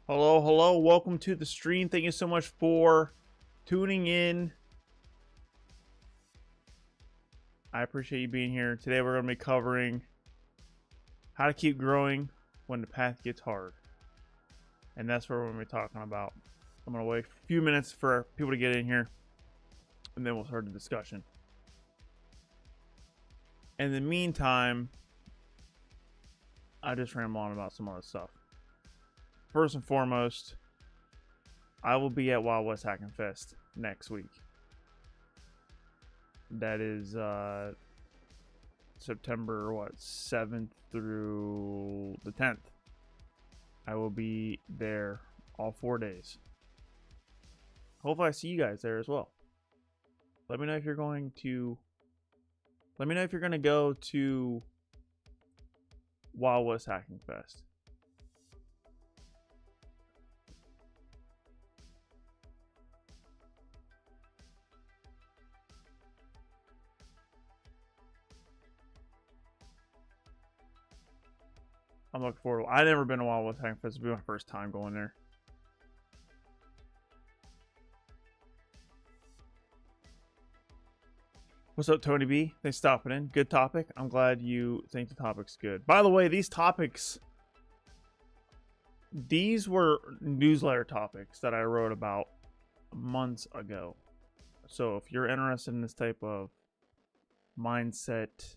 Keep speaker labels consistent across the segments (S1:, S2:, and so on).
S1: Hello, hello. Welcome to the stream. Thank you so much for tuning in. I appreciate you being here. Today we're going to be covering how to keep growing when the path gets hard. And that's what we're going to be talking about. I'm going to wait a few minutes for people to get in here, and then we'll start the discussion. In the meantime, I just ramble on about some other stuff. First and foremost, I will be at Wild West Hacking Fest next week. That is September 7th through the 10th. I will be there all 4 days. Hopefully I see you guys there as well. Let me know if you're going to go to Wild West Hacking Fest. I'm looking forward to it. I've never been to Wild West Hacking Fest. It'll be my first time going there. What's up, Tony B? Thanks for stopping in. Good topic. I'm glad you think the topic's good. By the way, these topics, these were newsletter topics that I wrote about months ago. So if you're interested in this type of mindset,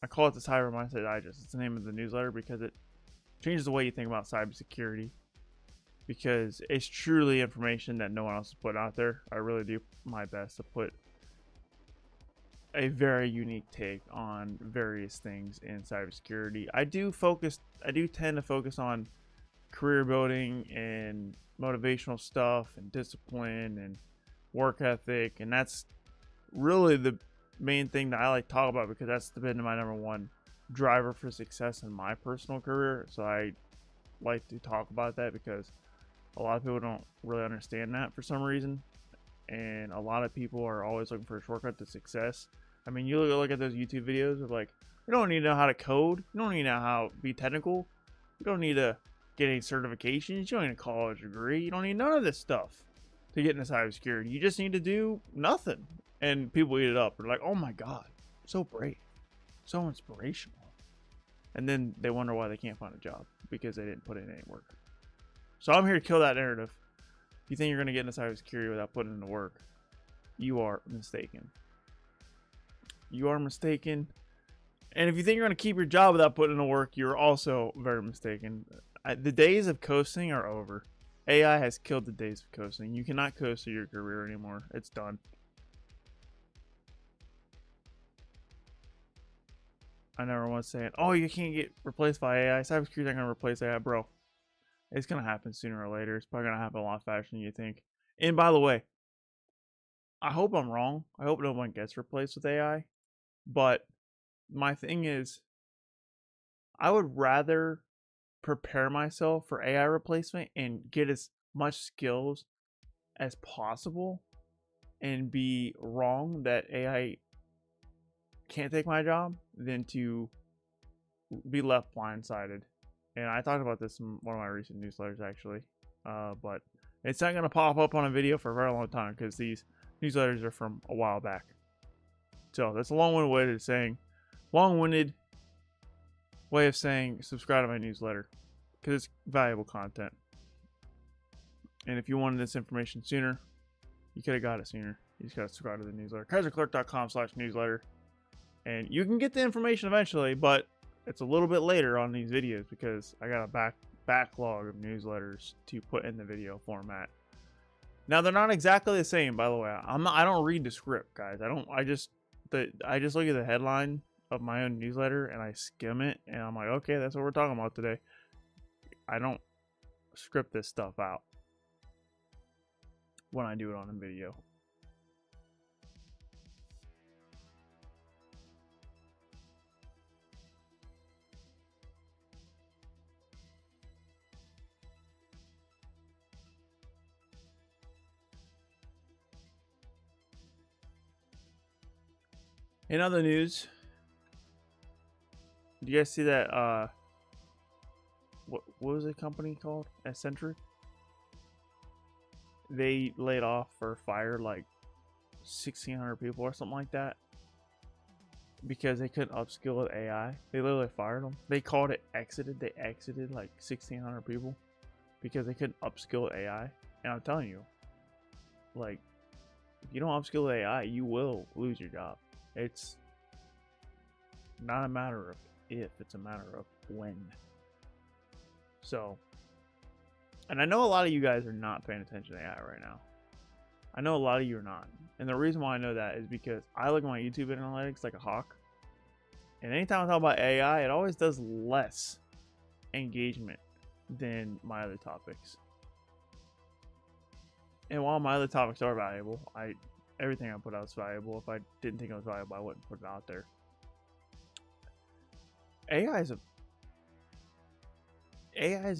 S1: I call it the Cyber Mindset Digest. It's the name of the newsletter because it changes the way you think about cybersecurity. Because it's truly information that no one else has put out there. I really do my best to put a very unique take on various things in cybersecurity. I do tend to focus on career building and motivational stuff and discipline and work ethic, and that's really the main thing that I like to talk about because that's been my number one driver for success in my personal career. So I like to talk about that because a lot of people don't really understand that for some reason, and a lot of people are always looking for a shortcut to success. I mean, you look at those YouTube videos of like, you don't need to know how to code. You don't need to know how to be technical. You don't need to get any certifications. You don't need a college degree. You don't need none of this stuff to get into cybersecurity. You just need to do nothing. And people eat it up. They're like, oh my God, so brave, so inspirational. And then they wonder why they can't find a job because they didn't put in any work. So I'm here to kill that narrative. If you think you're going to get into cybersecurity without putting in the work, you are mistaken. You are mistaken. And if you think you're going to keep your job without putting in the work, you're also very mistaken. The days of coasting are over. AI has killed the days of coasting. You cannot coast through your career anymore. It's done. I never once saying, oh, you can't get replaced by AI. Cybersecurity not going to replace AI, bro. It's going to happen sooner or later. It's probably going to happen a lot faster than you think. And by the way, I hope I'm wrong. I hope no one gets replaced with AI. But my thing is, I would rather prepare myself for AI replacement and get as much skills as possible and be wrong that AI can't take my job than to be left blindsided. And I talked about this in one of my recent newsletters actually, but it's not going to pop up on a video for a very long time because these newsletters are from a while back. So that's a long-winded way of saying subscribe to my newsletter because it's valuable content. And if you wanted this information sooner, you could have got it sooner. You just got to subscribe to the newsletter. KaiserClerk.com/newsletter. And you can get the information eventually, but it's a little bit later on these videos because I got a backlog of newsletters to put in the video format. Now they're not exactly the same, by the way. I don't read the script, guys. I just look at the headline of my own newsletter and I skim it and I'm like, okay, that's what we're talking about today. I don't script this stuff out when I do it on a video. In other news, do you guys see that what was the company called? Eccentric. They laid off or fired like 1,600 people or something like that because they couldn't upskill with AI. They literally fired them. They called it exited. They exited like 1,600 people because they couldn't upskill with AI. And I'm telling you, like, if you don't upskill with AI, you will lose your job. It's not a matter of if, it's a matter of when. So, and I know a lot of you guys are not paying attention to AI right now. I know a lot of you are not. And the reason why I know that is because I look at my YouTube analytics like a hawk. And anytime I talk about AI, it always does less engagement than my other topics. And while my other topics are valuable, everything I put out is valuable. If I didn't think it was valuable, I wouldn't put it out there. AI is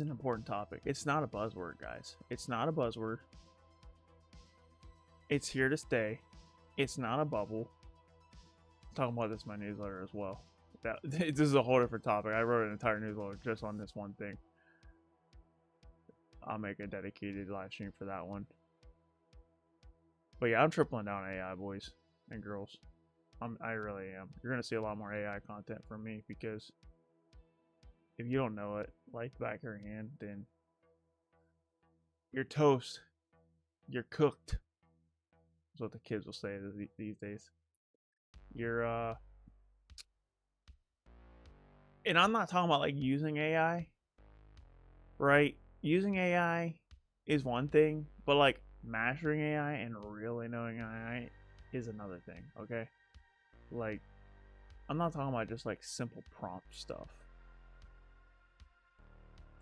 S1: an important topic. It's not a buzzword, guys. It's not a buzzword. It's here to stay. It's not a bubble. I'm talking about this in my newsletter as well. This is a whole different topic. I wrote an entire newsletter just on this one thing. I'll make a dedicated live stream for that one. But yeah, I'm tripling down AI, boys and girls. I really am. You're going to see a lot more AI content from me because if you don't know it like the back of your hand, then you're toast. You're cooked. That's what the kids will say these days. You're, and I'm not talking about like using AI, right? Using AI is one thing, but like mastering AI and really knowing AI is another thing, okay? Like, I'm not talking about just like simple prompt stuff.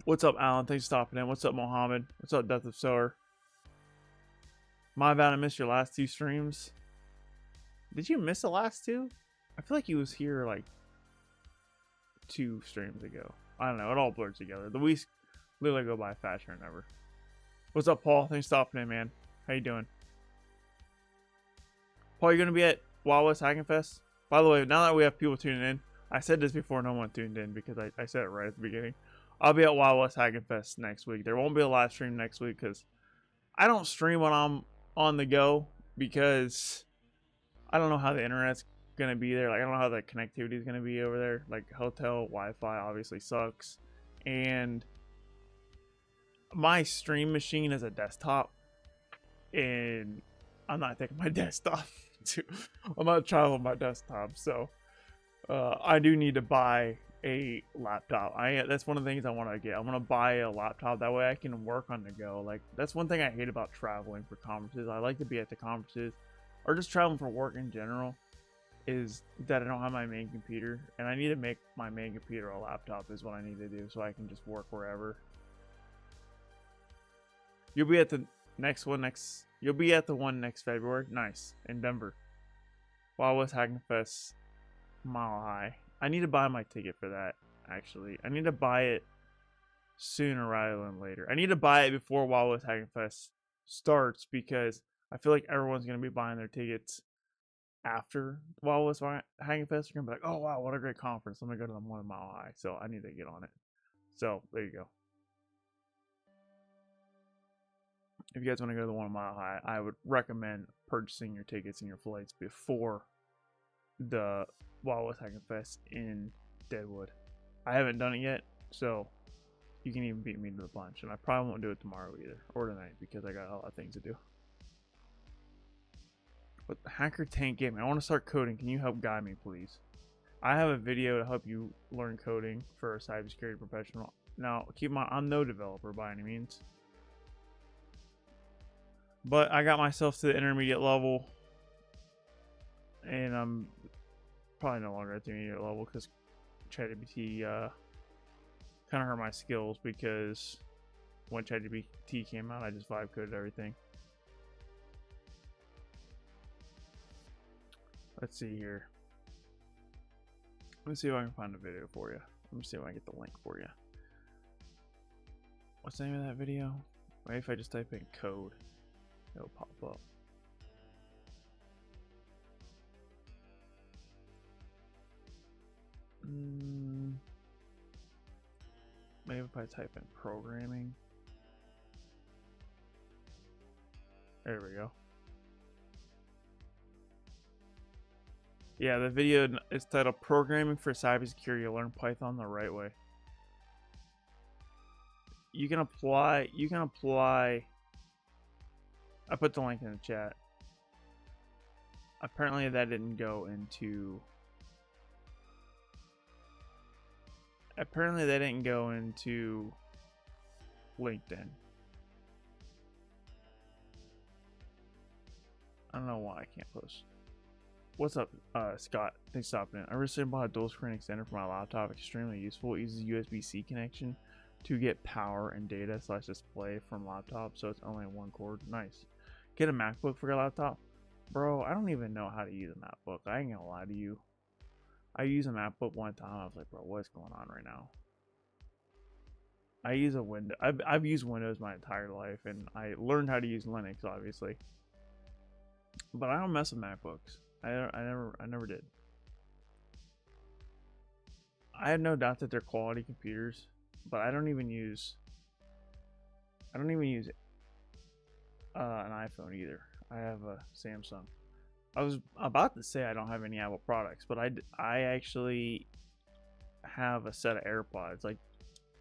S1: What's up, Alan? Thanks for stopping in. What's up, Mohammed? What's up, Death of Sower? My bad, I missed your last two streams. Did you miss the last two? I feel like he was here like 2 streams ago. I don't know. It all blurs together. The weeks literally go by faster than ever. What's up, Paul? Thanks for stopping in, man. How you doing? Paul, you're going to be at Wild West Hacking Fest? By the way, now that we have people tuning in, I said this before no one tuned in because I said it right at the beginning. I'll be at Wild West Hacking Fest next week. There won't be a live stream next week because I don't stream when I'm on the go because I don't know how the internet's going to be there. Like, I don't know how the connectivity is going to be over there. Like, hotel Wi-Fi obviously sucks. And my stream machine is a desktop. And I'm not taking my desktop. I'm not traveling with my desktop. So, I do need to buy a laptop. That's one of the things I want to get. I want to buy a laptop, that way I can work on the go. Like, that's one thing I hate about traveling for conferences. I like to be at the conferences or just traveling for work in general, is that I don't have my main computer, and I need to make my main computer a laptop is what I need to do so I can just work wherever. You'll be at the one next February. Nice. In Denver. Wild West Hacking Fest Mile High. I need to buy my ticket for that, actually. I need to buy it sooner rather than later. I need to buy it before Wild West Hacking Fest starts because I feel like everyone's going to be buying their tickets after Wild West Hacking Fest. You're going to be like, oh, wow, what a great conference. Let me go to the one Mile High. So I need to get on it. So there you go. If you guys want to go to the 1 Mile High, I would recommend purchasing your tickets and your flights before the Wild West Hacking Fest in Deadwood. I haven't done it yet, so you can even beat me to the punch. And I probably won't do it tomorrow either, or tonight, because I got a lot of things to do. But Hacker Tank Gaming, I want to start coding. Can you help guide me, please? I have a video to help you learn coding for a cybersecurity professional. Now, keep in mind, I'm no developer by any means. But I got myself to the intermediate level, and I'm probably no longer at the intermediate level because ChatGPT kind of hurt my skills, because when ChatGPT came out, I just vibe coded everything. Let's see here. Let's see if I can find a video for you. Let me see if I can get the link for you. What's the name of that video? Maybe if I just type in code, it'll pop up. maybe if I type in programming. There we go. Yeah, the video is titled Programming for Cybersecurity, Learn Python the Right Way. You can apply, I put the link in the chat. Apparently that didn't go into, LinkedIn. I don't know why I can't post. What's up, Scott? Thanks for stopping in. I recently bought a dual screen extender for my laptop. Extremely useful. It uses USB-C connection to get power and data / display from laptop, so it's only one cord. Nice. Get a MacBook for your laptop? Bro, I don't even know how to use a MacBook. I ain't gonna lie to you. I used a MacBook one time. I was like, bro, what's going on right now? I use a Windows. I've used Windows my entire life, and I learned how to use Linux, obviously. But I don't mess with MacBooks. I never did. I have no doubt that they're quality computers, but I don't even use an iPhone either. I have a Samsung. I was about to say I don't have any Apple products, but I actually have a set of AirPods. Like,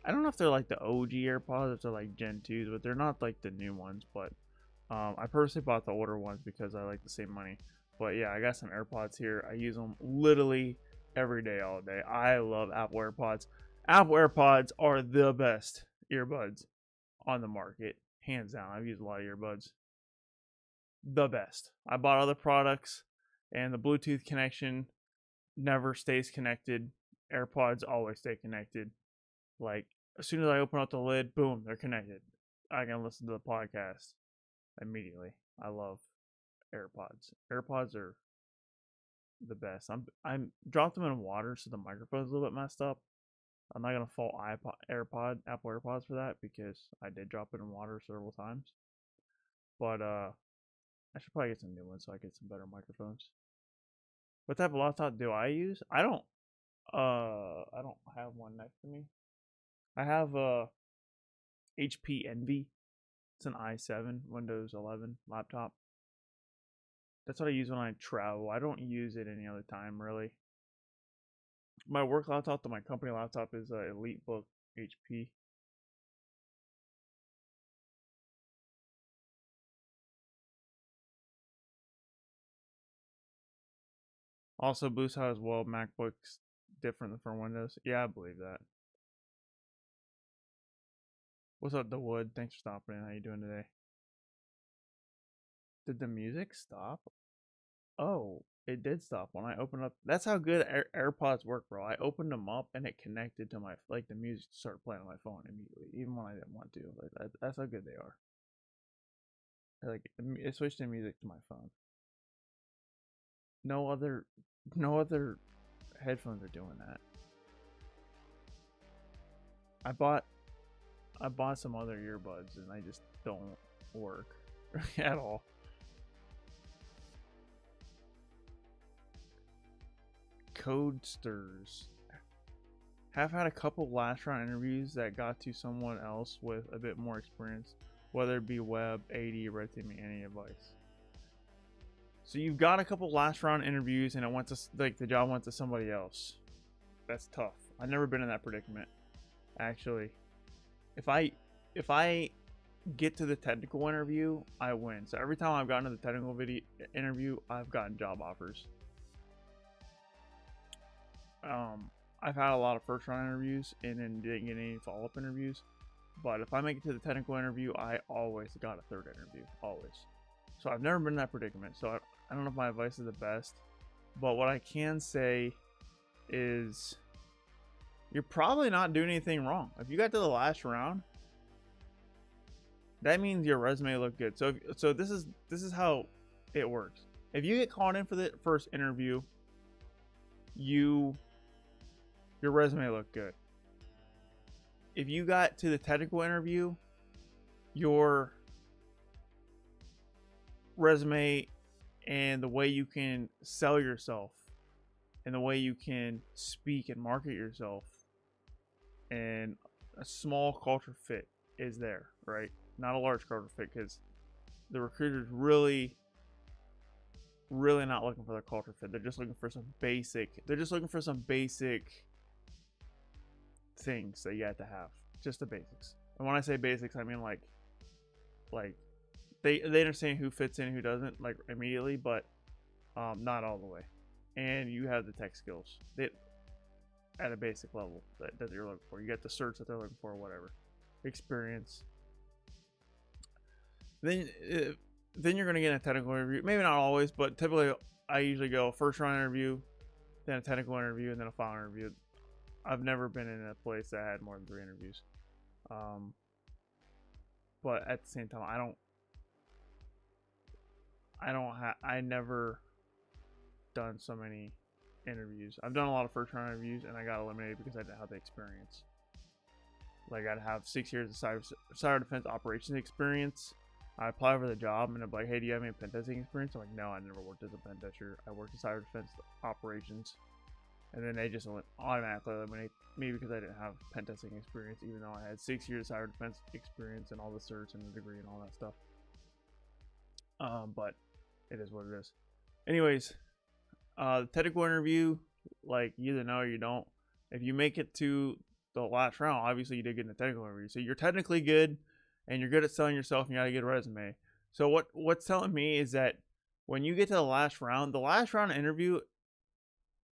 S1: I don't know if they're like the OG AirPods, if they're like Gen 2s, but they're not like the new ones. But I personally bought the older ones because I like to save money. But yeah, I got some AirPods here. I use them literally every day, all day. I love Apple AirPods. Apple AirPods are the best earbuds on the market, hands down. I've used a lot of earbuds. The best. I bought other products, and the Bluetooth connection never stays connected. AirPods always stay connected. Like, as soon as I open up the lid, boom, they're connected. I can listen to the podcast immediately. I love AirPods. AirPods are the best. I'm dropped them in water, so the microphone's a little bit messed up. I'm not gonna fault Apple AirPods for that, because I did drop it in water several times. But I should probably get some new ones so I get some better microphones. What type of laptop do I use? I don't have one next to me. I have a HP Envy. It's an i7 Windows 11 laptop. That's what I use when I travel. I don't use it any other time, really. My work laptop to my company laptop is a EliteBook HP. Also, Boost has well MacBooks different from Windows. Yeah, I believe that. What's up, The Wood? Thanks for stopping in. How you doing today? Did the music stop? Oh, it did stop when I opened up. That's how good AirPods work, bro. I opened them up and it connected to my, like, the music started playing on my phone immediately, even when I didn't want to. Like, that's how good they are. Like, it switched the music to my phone. No other headphones are doing that. I bought some other earbuds and they just don't work at all. Codesters. Have had a couple last round interviews that got to someone else with a bit more experience, whether it be web, AD, redteaming, any advice. So you've got a couple last round interviews and it went to, like, the job went to somebody else. That's tough. I've never been in that predicament, actually. If I get to the technical interview, I win. So every time I've gotten to the technical interview, I've gotten job offers. I've had a lot of first round interviews and then didn't get any follow-up interviews. But if I make it to the technical interview, I always got a third interview. Always. So I've never been in that predicament. So I don't know if my advice is the best. But what I can say is you're probably not doing anything wrong. If you got to the last round, that means your resume looked good. So this is how it works. If you get called in for the first interview, your resume looked good. If you got to the technical interview, your resume and the way you can sell yourself and the way you can speak and market yourself and a small culture fit is there, right? Not a large culture fit, because the recruiter's really not looking for the culture fit. They're just looking for some basic. They're just looking for some basic things that you have to have. Just the basics. And when I say basics, I mean like they understand who fits in, who doesn't, like immediately, but not all the way. And you have the tech skills that at a basic level that you're looking for. You got the certs that they're looking for, or whatever. Experience. Then you're gonna get a technical interview. Maybe not always, but typically I usually go first round interview, then a technical interview, and then a final interview. I've never been in a place that had more than 3 interviews. But at the same time, I never done so many interviews. I've done a lot of first round interviews, and I got eliminated because I didn't have the experience. Like, I'd have 6 years of cyber defense operations experience. I apply for the job, and I'm like, hey, do you have any pentesting experience? I'm like, no, I never worked as a pentester. I worked in cyber defense operations. And then they just automatically eliminate me because I didn't have pentesting experience, even though I had 6 years of cyber defense experience and all the certs and the degree and all that stuff. But it is what it is. Anyways, the technical interview, like, you either know or you don't. If you make it to the last round, obviously you did get in the technical interview. So you're technically good, and you're good at selling yourself, and you got a good resume. So what's telling me is that when you get to the last round interview,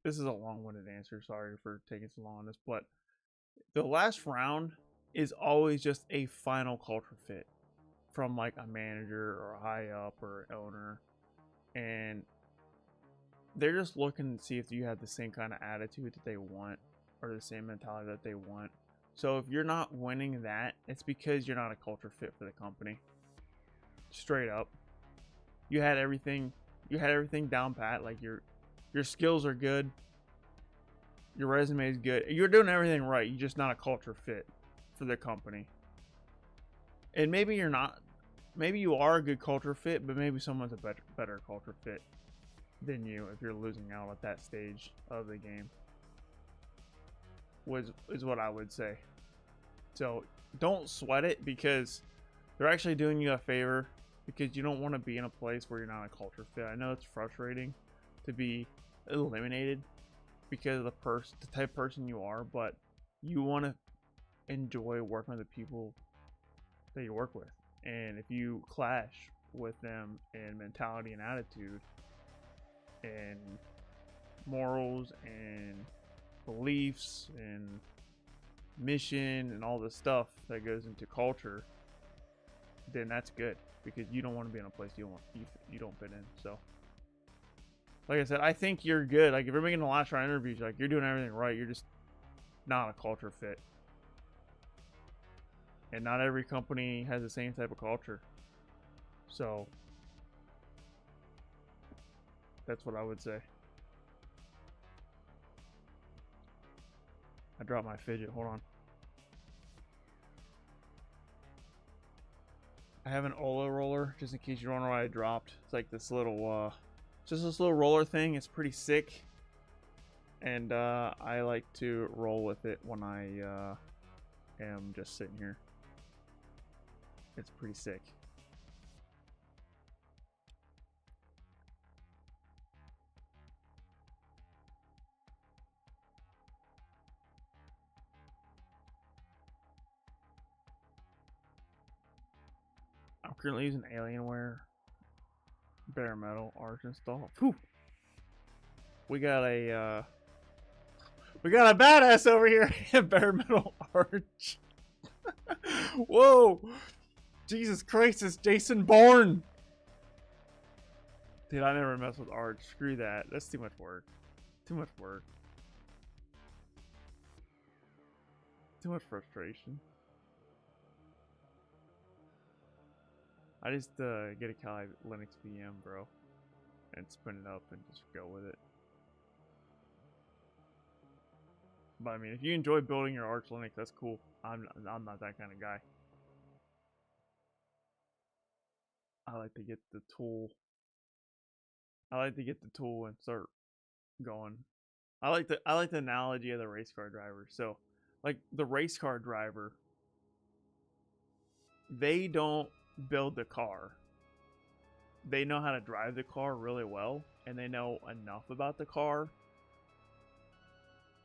S1: this is a long-winded answer. Sorry for taking so long on this, but the last round is always just a final culture fit from like a manager or a high up or owner, and they're just looking to see if you have the same kind of attitude that they want or the same mentality that they want. So if you're not winning that, it's because you're not a culture fit for the company. Straight up. You had everything down pat. Like, your skills are good. Your resume is good. You're doing everything right. You're just not a culture fit for the company. And maybe you're not. Maybe you are a good culture fit, but maybe someone's a better culture fit than you if you're losing out at that stage of the game. Is what I would say. So don't sweat it, because they're actually doing you a favor, because you don't want to be in a place where you're not a culture fit. I know it's frustrating to be eliminated because of the type of person you are, but you want to enjoy working with the people that you work with. And if you clash with them in mentality and attitude and morals and beliefs and mission and all the stuff that goes into culture, then that's good, because you don't want to be in a place you don't fit in. So like I said, I think you're good. Like, if you're making the last round interviews, like, you're doing everything right. You're just not a culture fit. And not every company has the same type of culture. So that's what I would say. I dropped my fidget. Hold on. I have an Ola roller, just in case you don't know what I dropped. It's like this little, just this little roller thing. It's pretty sick. And I like to roll with it when I am just sitting here. It's pretty sick. I'm currently using Alienware, bare metal, Arch install. Whew. We got a badass over here. Bare metal Arch. Whoa. Jesus Christ, it's Jason Bourne. Dude, I never mess with Arch. Screw that. That's too much work. Too much work. Too much frustration. I just get a Kali Linux VM, bro, and spin it up and just go with it. But I mean, if you enjoy building your Arch Linux, that's cool. I'm not that kind of guy. I like to get the tool. And start going. I like the analogy of the race car driver. So Like the race car driver, they don't build the car. They know how to drive the car really well, and they know enough about the car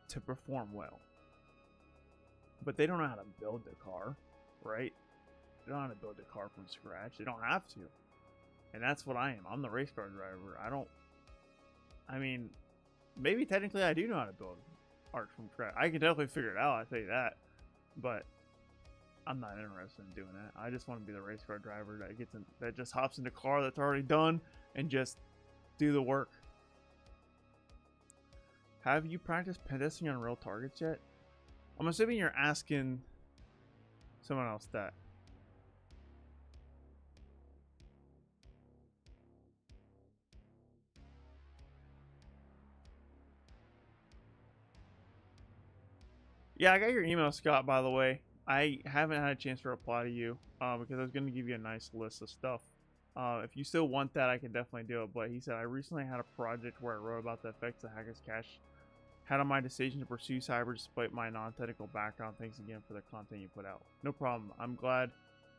S1: to perform well. But they don't know how to build the car, right? They don't know how to build the car from scratch. They don't have to. And that's what I am. I'm the race car driver. I mean, maybe technically I do know how to build art from scratch. I can definitely figure it out, I say that. But I'm not interested in doing that. I just want to be the race car driver that just hops in the car that's already done and just do the work. Have you practiced pentesting on real targets yet? I'm assuming you're asking someone else that. Yeah, I got your email, Scott, by the way. I haven't had a chance to reply to you because I was going to give you a nice list of stuff. If you still want that, I can definitely do it. But he said, I recently had a project where I wrote about the effects the hackers cache had on my decision to pursue cyber despite my non-technical background. Thanks again for the content you put out. No problem. I'm glad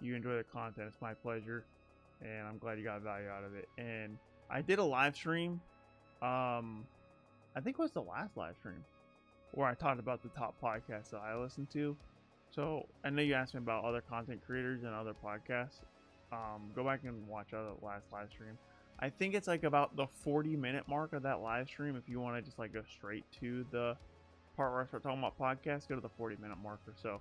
S1: you enjoy the content. It's my pleasure. And I'm glad you got value out of it. And I did a live stream. I think it was the last live stream where I talked about the top podcasts that I listen to. So I know you asked me about other content creators and other podcasts. Go back and watch the last live stream. I think it's like about the 40-minute mark of that live stream. If you want to just like go straight to the part where I start talking about podcasts, go to the 40-minute mark or so,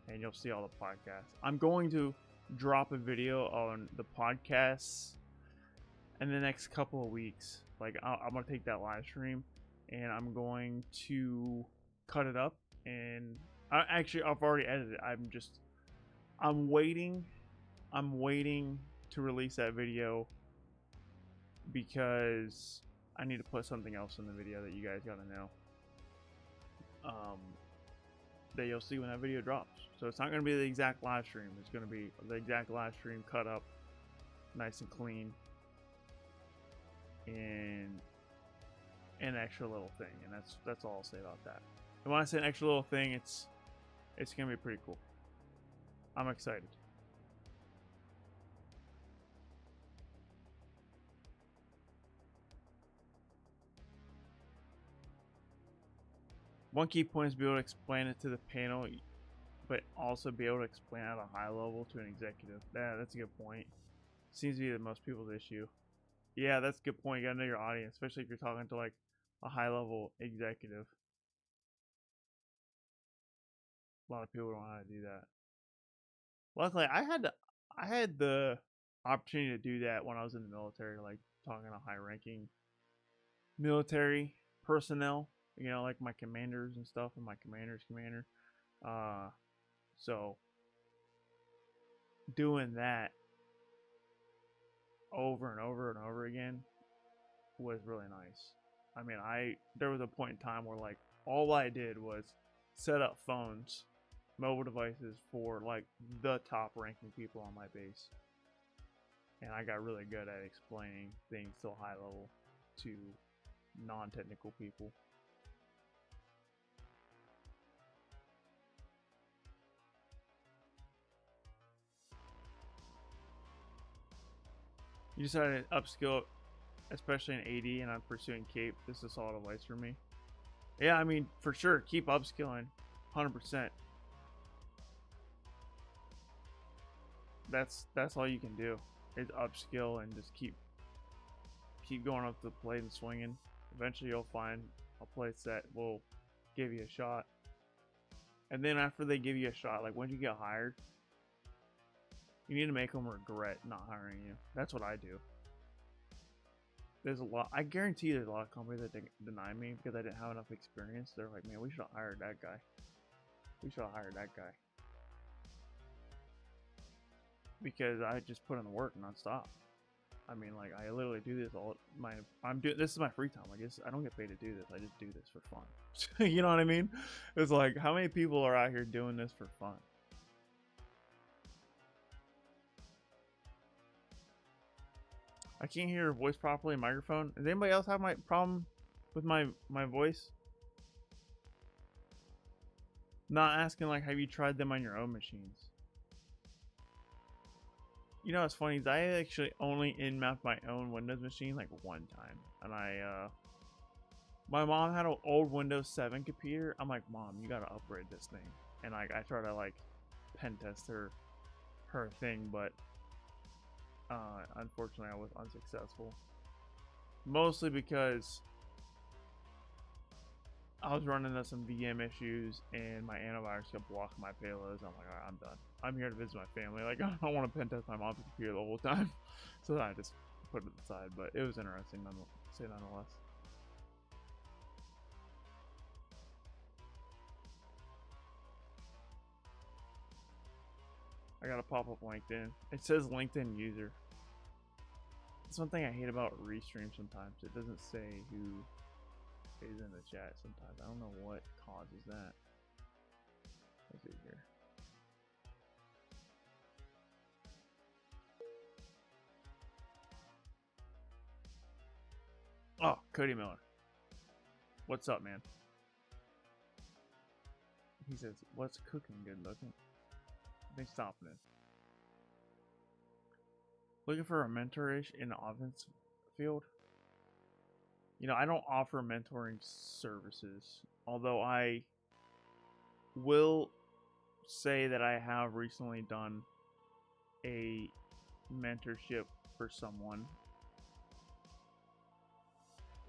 S1: and you'll see all the podcasts. I'm going to drop a video on the podcasts in the next couple of weeks. Like I'm gonna take that live stream and I'm going to cut it up, and I've already edited it. I'm waiting to release that video because I need to put something else in the video that you guys gotta know, that you'll see when that video drops. So it's not gonna be the exact live stream. It's gonna be the exact live stream cut up nice and clean, and an extra little thing, and that's all I'll say about that. And when I say an extra little thing, it's gonna be pretty cool. I'm excited. One key point is be able to explain it to the panel, but also be able to explain at a high level to an executive. Yeah, that's a good point. Seems to be the most people's issue. Yeah, that's a good point. You gotta know your audience, especially if you're talking to like a high level executive. A lot of people don't know how to do that. Luckily, I had the opportunity to do that when I was in the military, like talking to high ranking military personnel, you know, like my commanders and stuff, and my commander's commander. So doing that over and over and over again was really nice. I mean, there was a point in time where like all I did was set up phones, mobile devices for like the top ranking people on my base, and I got really good at explaining things to a high level to non-technical people. You decided to upskill, especially in AD, and I'm pursuing Cape. This is solid advice for me. Yeah, I mean, for sure, keep upskilling, 100%. That's all you can do is upskill and just keep going up to the plate and swinging. Eventually, you'll find a place that will give you a shot. And then after they give you a shot, like once you get hired, you need to make them regret not hiring you. That's what I do. There's a lot. I guarantee there's a lot of companies that deny me because I didn't have enough experience. They're like, man, we should have hired that guy. We should have hired that guy. Because I just put in the work nonstop. I mean, like I literally do this this is my free time. I guess I don't get paid to do this. I just do this for fun. You know what I mean? It's like, how many people are out here doing this for fun? I can't hear your voice properly in microphone. Does anybody else have my problem with my voice? Not asking like, have you tried them on your own machines? You know what's funny is I actually only in-mapped my own Windows machine like one time. And my mom had an old Windows 7 computer. I'm like, Mom, you gotta upgrade this thing. And like, I tried to like pen test her thing, but unfortunately I was unsuccessful. Mostly because I was running into some VM issues and my antivirus kept blocking my payloads. I'm like, alright, I'm done. I'm here to visit my family. Like, I don't want to pen test my mom's computer the whole time. So I just put it aside. But it was interesting, nonetheless. I got a pop-up LinkedIn. It says LinkedIn user. That's one thing I hate about Restream sometimes. It doesn't say who is in the chat sometimes. I don't know what causes that. Let's see here. Oh, Cody Miller. What's up, man? He says, what's cooking good looking? Thanks for stopping in. Looking for a mentor-ish in the offense field? You know, I don't offer mentoring services, although I will say that I have recently done a mentorship for someone.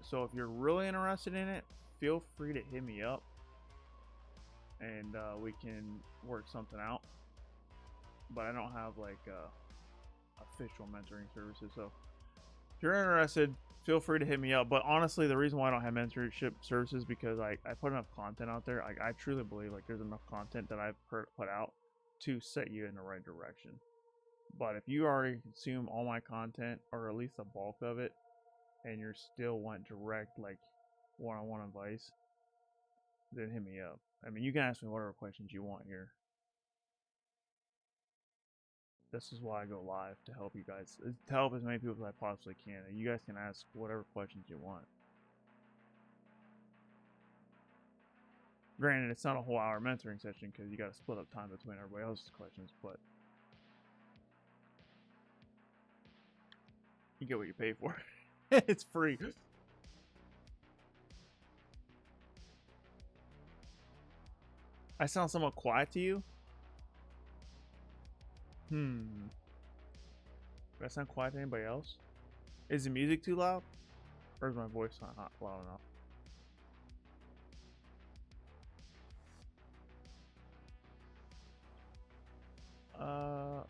S1: So if you're really interested in it, feel free to hit me up and we can work something out. But I don't have like official mentoring services, so if you're interested, feel free to hit me up. But honestly, the reason why I don't have mentorship services is because I put enough content out there. I truly believe like there's enough content that I've put out to set you in the right direction. But if you already consume all my content, or at least a bulk of it, and you still want direct like one-on-one advice, then hit me up. I mean, you can ask me whatever questions you want here. This is why I go live, to help you guys, to help as many people as I possibly can. And you guys can ask whatever questions you want. Granted, it's not a whole hour mentoring session because you got to split up time between everybody else's questions, but you get what you pay for. It's free. I sound somewhat quiet to you? Do I sound quiet to anybody else? Is the music too loud? Or is my voice not loud enough?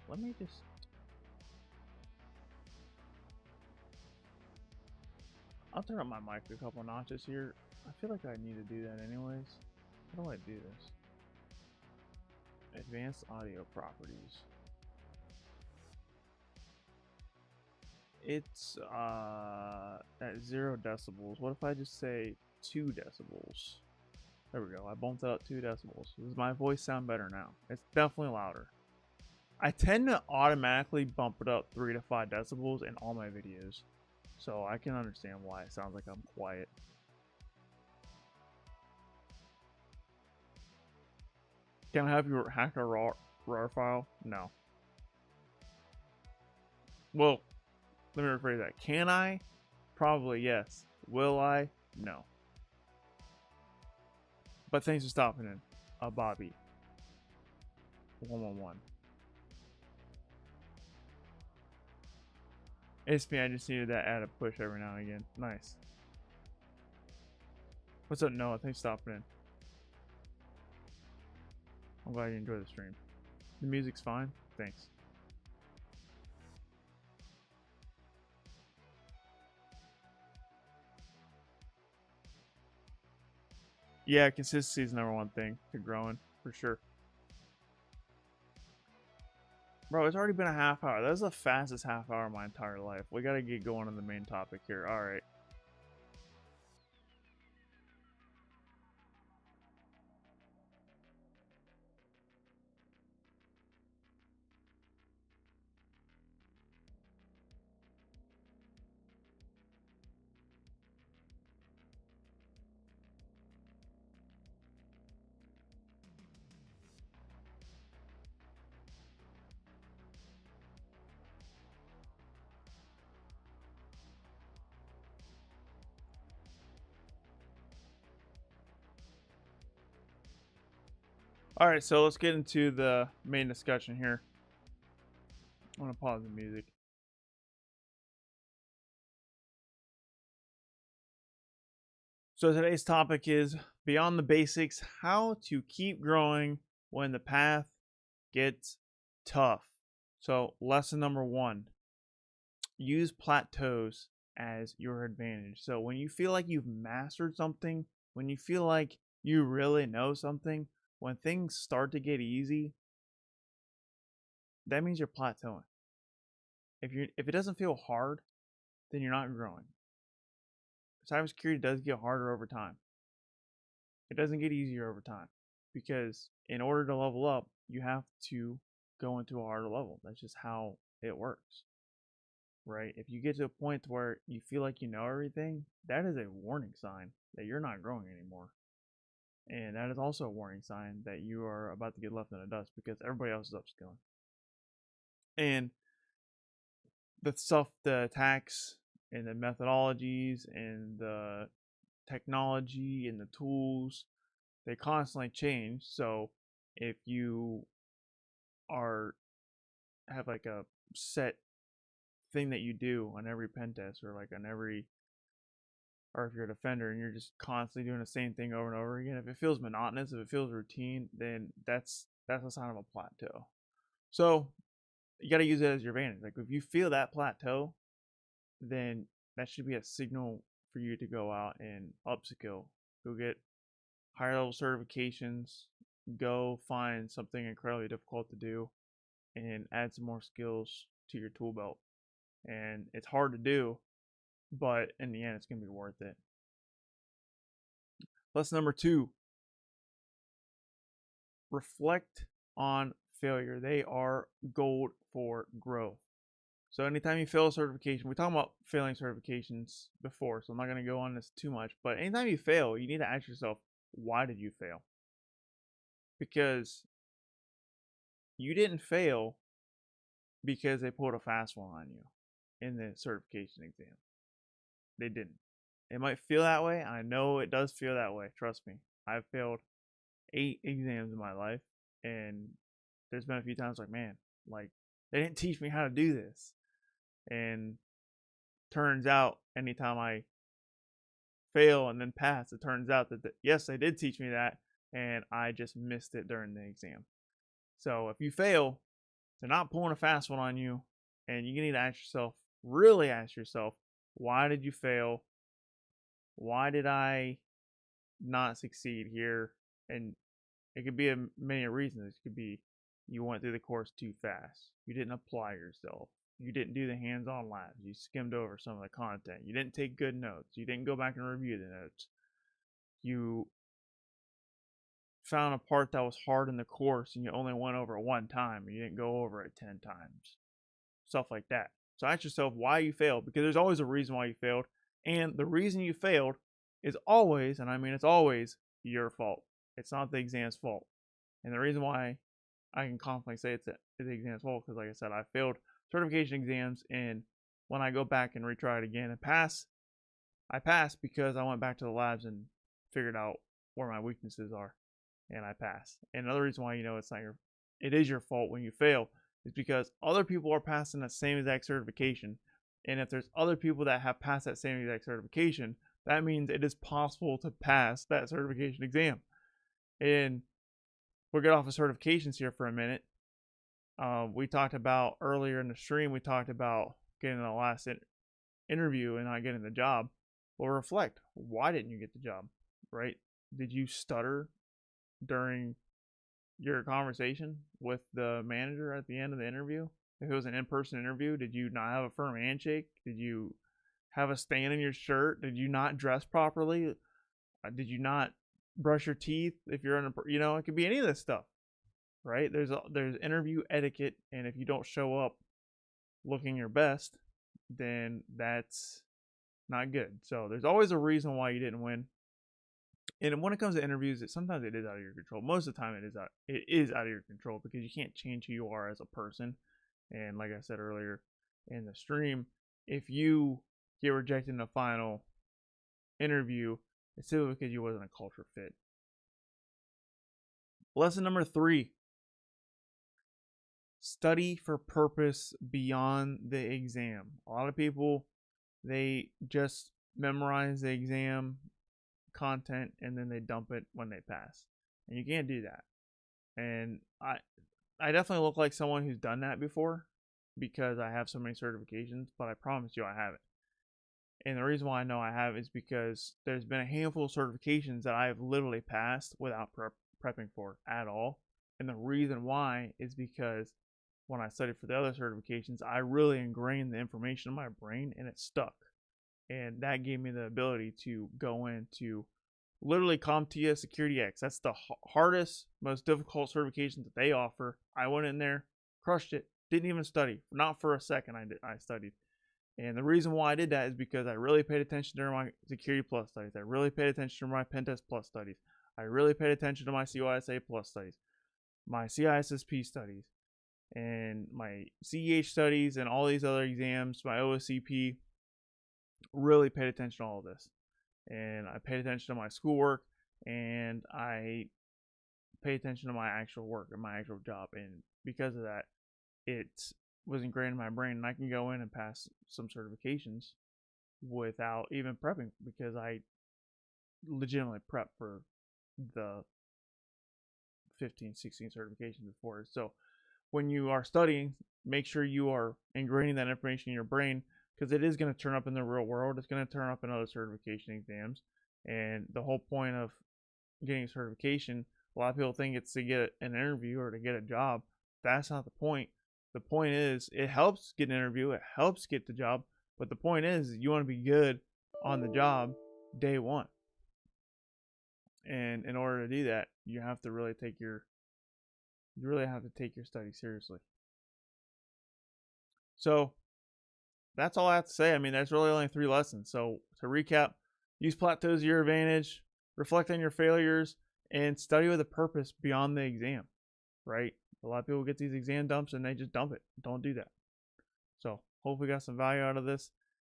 S1: Let me just... I'll turn up my mic a couple notches here. I feel like I need to do that anyways. How do I do this? Advanced audio properties. It's at 0 decibels. What if I just say 2 decibels? There we go. I bumped it up 2 decibels. Does my voice sound better now? It's definitely louder. I tend to automatically bump it up 3 to 5 decibels in all my videos, so I can understand why it sounds like I'm quiet. Can I have you hack a RAR file? No. Well, let me rephrase that. Can I? Probably yes. Will I? No. But thanks for stopping in. Bobby. 111. It's me, I just needed that added push every now and again. Nice. What's up, Noah? Thanks for stopping in. I'm glad you enjoyed the stream. The music's fine. Thanks. Yeah, consistency is number one thing to growing, for sure. Bro, it's already been a half hour. That's the fastest half hour of my entire life. We gotta get going on the main topic here. Alright. All right, so let's get into the main discussion here. I want to pause the music. So today's topic is beyond the basics, how to keep growing when the path gets tough. So lesson number 1, use plateaus as your advantage. So when you feel like you've mastered something, when you feel like you really know something, when things start to get easy, that means you're plateauing. If it doesn't feel hard, then you're not growing. Cybersecurity does get harder over time. It doesn't get easier over time because in order to level up, you have to go into a harder level. That's just how it works, right? If you get to a point where you feel like you know everything, that is a warning sign that you're not growing anymore. And that is also a warning sign that you are about to get left in the dust because everybody else is upskilling. And the stuff, the attacks and the methodologies and the technology and the tools, they constantly change. So if you are have like a set thing that you do on every pen test or like on every, or if you're a defender and you're just constantly doing the same thing over and over again, if it feels monotonous, if it feels routine, then that's a sign of a plateau. So you got to use it as your advantage. Like if you feel that plateau, then that should be a signal for you to go out and upskill, go get higher level certifications, go find something incredibly difficult to do, and add some more skills to your tool belt. And it's hard to do, but in the end, it's going to be worth it. Lesson number 2, reflect on failure. They are gold for growth. So anytime you fail a certification, we talked about failing certifications before, so I'm not going to go on this too much, but anytime you fail, you need to ask yourself, why did you fail? Because you didn't fail because they pulled a fast one on you in the certification exam. They didn't. It might feel that way. I know it does feel that way. Trust me. I've failed 8 exams in my life, and there's been a few times like, man, like they didn't teach me how to do this. And turns out, anytime I fail and then pass, it turns out that yes, they did teach me that, and I just missed it during the exam. So if you fail, they're not pulling a fast one on you, and you need to ask yourself, really ask yourself, why did you fail? Why did I not succeed here? And it could be many reasons. It could be you went through the course too fast. You didn't apply yourself. You didn't do the hands-on labs. You skimmed over some of the content. You didn't take good notes. You didn't go back and review the notes. You found a part that was hard in the course and you only went over it one time. You didn't go over it 10 times. Stuff like that. So ask yourself why you failed, because there's always a reason why you failed. And the reason you failed is always, and I mean it's always, your fault. It's not the exam's fault. And the reason why I can confidently say it's the exam's fault, because like I said, I failed certification exams, and when I go back and retry it again and pass, I passed because I went back to the labs and figured out where my weaknesses are, and I passed. And another reason why you know it is your fault when you fail is because other people are passing that same exact certification, and if there's other people that have passed that same exact certification, that means it is possible to pass that certification exam. And we'll get off of certifications here for a minute. We talked about earlier in the stream, we talked about getting the last interview and not getting the job. Well, reflect. Why didn't you get the job? Right? Did you stutter during your conversation with the manager at the end of the interview? If it was an in-person interview, did you not have a firm handshake? Did you have a stain in your shirt? Did you not dress properly? Did you not brush your teeth? If you're in it could be any of this stuff, right? There's interview etiquette, and if you don't show up looking your best, then that's not good. So there's always a reason why you didn't win. And when it comes to interviews, sometimes it is out of your control. Most of the time, it is out of your control because you can't change who you are as a person. And like I said earlier in the stream, if you get rejected in the final interview, it's simply because you wasn't a culture fit. Lesson number 3. Study for purpose beyond the exam. A lot of people, they just memorize the exam content and then they dump it when they pass. And you can't do that. And I definitely look like someone who's done that before because I have so many certifications, but I promise you I haven't. And the reason why I know I have is because there's been a handful of certifications that I have literally passed without prepping for at all. And the reason why is because when I studied for the other certifications, I really ingrained the information in my brain and it stuck. And that gave me the ability to go into literally CompTIA Security X. That's the hardest, most difficult certification that they offer. I went in there, crushed it, didn't even study. Not for a second I studied. And the reason why I did that is because I really paid attention during my Security Plus studies. I really paid attention to my Pentest Plus studies. I really paid attention to my CYSA Plus studies, my CISSP studies, and my CEH studies, and all these other exams, my OSCP. Really paid attention to all of this. And I paid attention to my schoolwork, and I paid attention to my actual work and my actual job. And because of that, it was ingrained in my brain, and I can go in and pass some certifications without even prepping because I legitimately prepped for the 15, 16 certifications before. So when you are studying, make sure you are ingraining that information in your brain because it is going to turn up in the real world. It's going to turn up in other certification exams. And the whole point of getting a certification, a lot of people think it's to get an interview or to get a job. That's not the point. The point is it helps get an interview. It helps get the job. But the point is you want to be good on the job day one. And in order to do that, you have to really take your study seriously. So that's all I have to say. I mean, there's really only 3 lessons. So to recap, use plateaus to your advantage, reflect on your failures, and study with a purpose beyond the exam, right? A lot of people get these exam dumps and they just dump it. Don't do that. So hopefully you got some value out of this.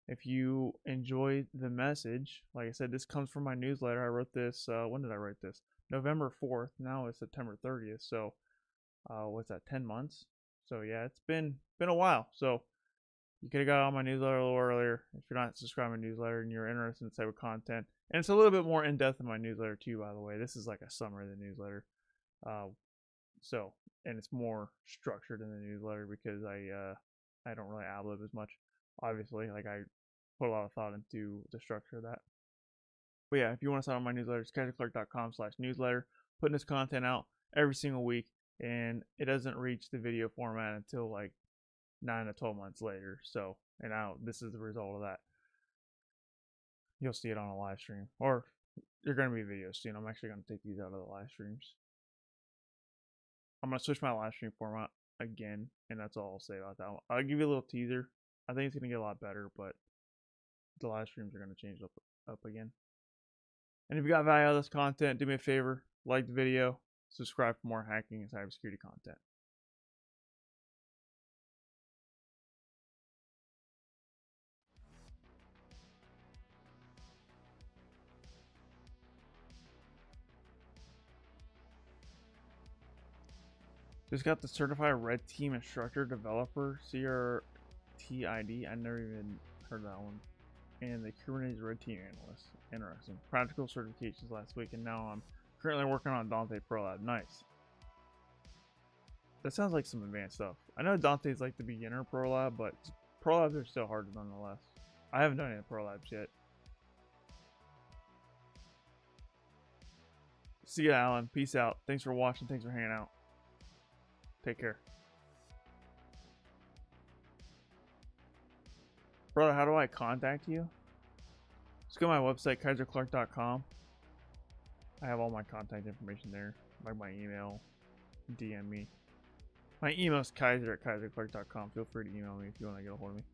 S1: If you enjoyed the message, like I said, this comes from my newsletter. I wrote this, when did I write this? November 4th. Now it's September 30th. So what's that, 10 months? So yeah, it's been a while. So you could have got on my newsletter a little earlier if you're not subscribing to my newsletter and you're interested in cyber content. And it's a little bit more in-depth in my newsletter too, by the way. This is like a summary of the newsletter. And it's more structured in the newsletter because I don't really ad-lib as much. Obviously, like I put a lot of thought into the structure of that. But yeah, if you want to sign up on my newsletter, it's kyserclark.com/newsletter. Putting this content out every single week, and it doesn't reach the video format until like 9 to 12 months later. So, and now this is the result of that. You'll see it on a live stream, or you're going to be videos soon. I'm actually going to take these out of the live streams. I'm going to switch my live stream format again, and that's all I'll say about that one. I'll give you a little teaser. I think it's going to get a lot better, but the live streams are going to change up again. And if you got value out of this content, do me a favor, like the video, subscribe for more hacking and cybersecurity content. Just got the certified red team instructor developer, CRTID. I never even heard of that one. And the Kubernetes red team analyst. Interesting. Practical certifications last week, and now I'm currently working on Dante ProLab. Nice. That sounds like some advanced stuff. I know Dante's like the beginner ProLab, but ProLabs are still hard nonetheless. I haven't done any ProLabs yet. See ya, Alan. Peace out. Thanks for watching. Thanks for hanging out. Take care. Brother, how do I contact you? Just go to my website, kyserclark.com. I have all my contact information there, like my email, DM me. My email is kyser@kyserclark.com. Feel free to email me if you want to get a hold of me.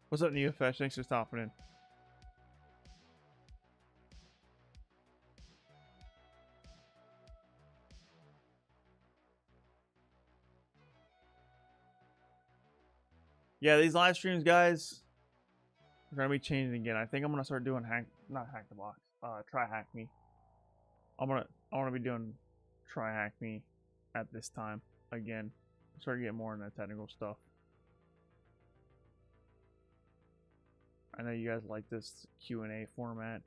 S1: What's up, Neofesh? Thanks for stopping in. Yeah, these live streams, guys, are gonna be changing again. I think I'm gonna start doing not hack the box. Try hack me. I want to be doing try hack me at this time again. Start to get more into technical stuff. I know you guys like this Q&A format,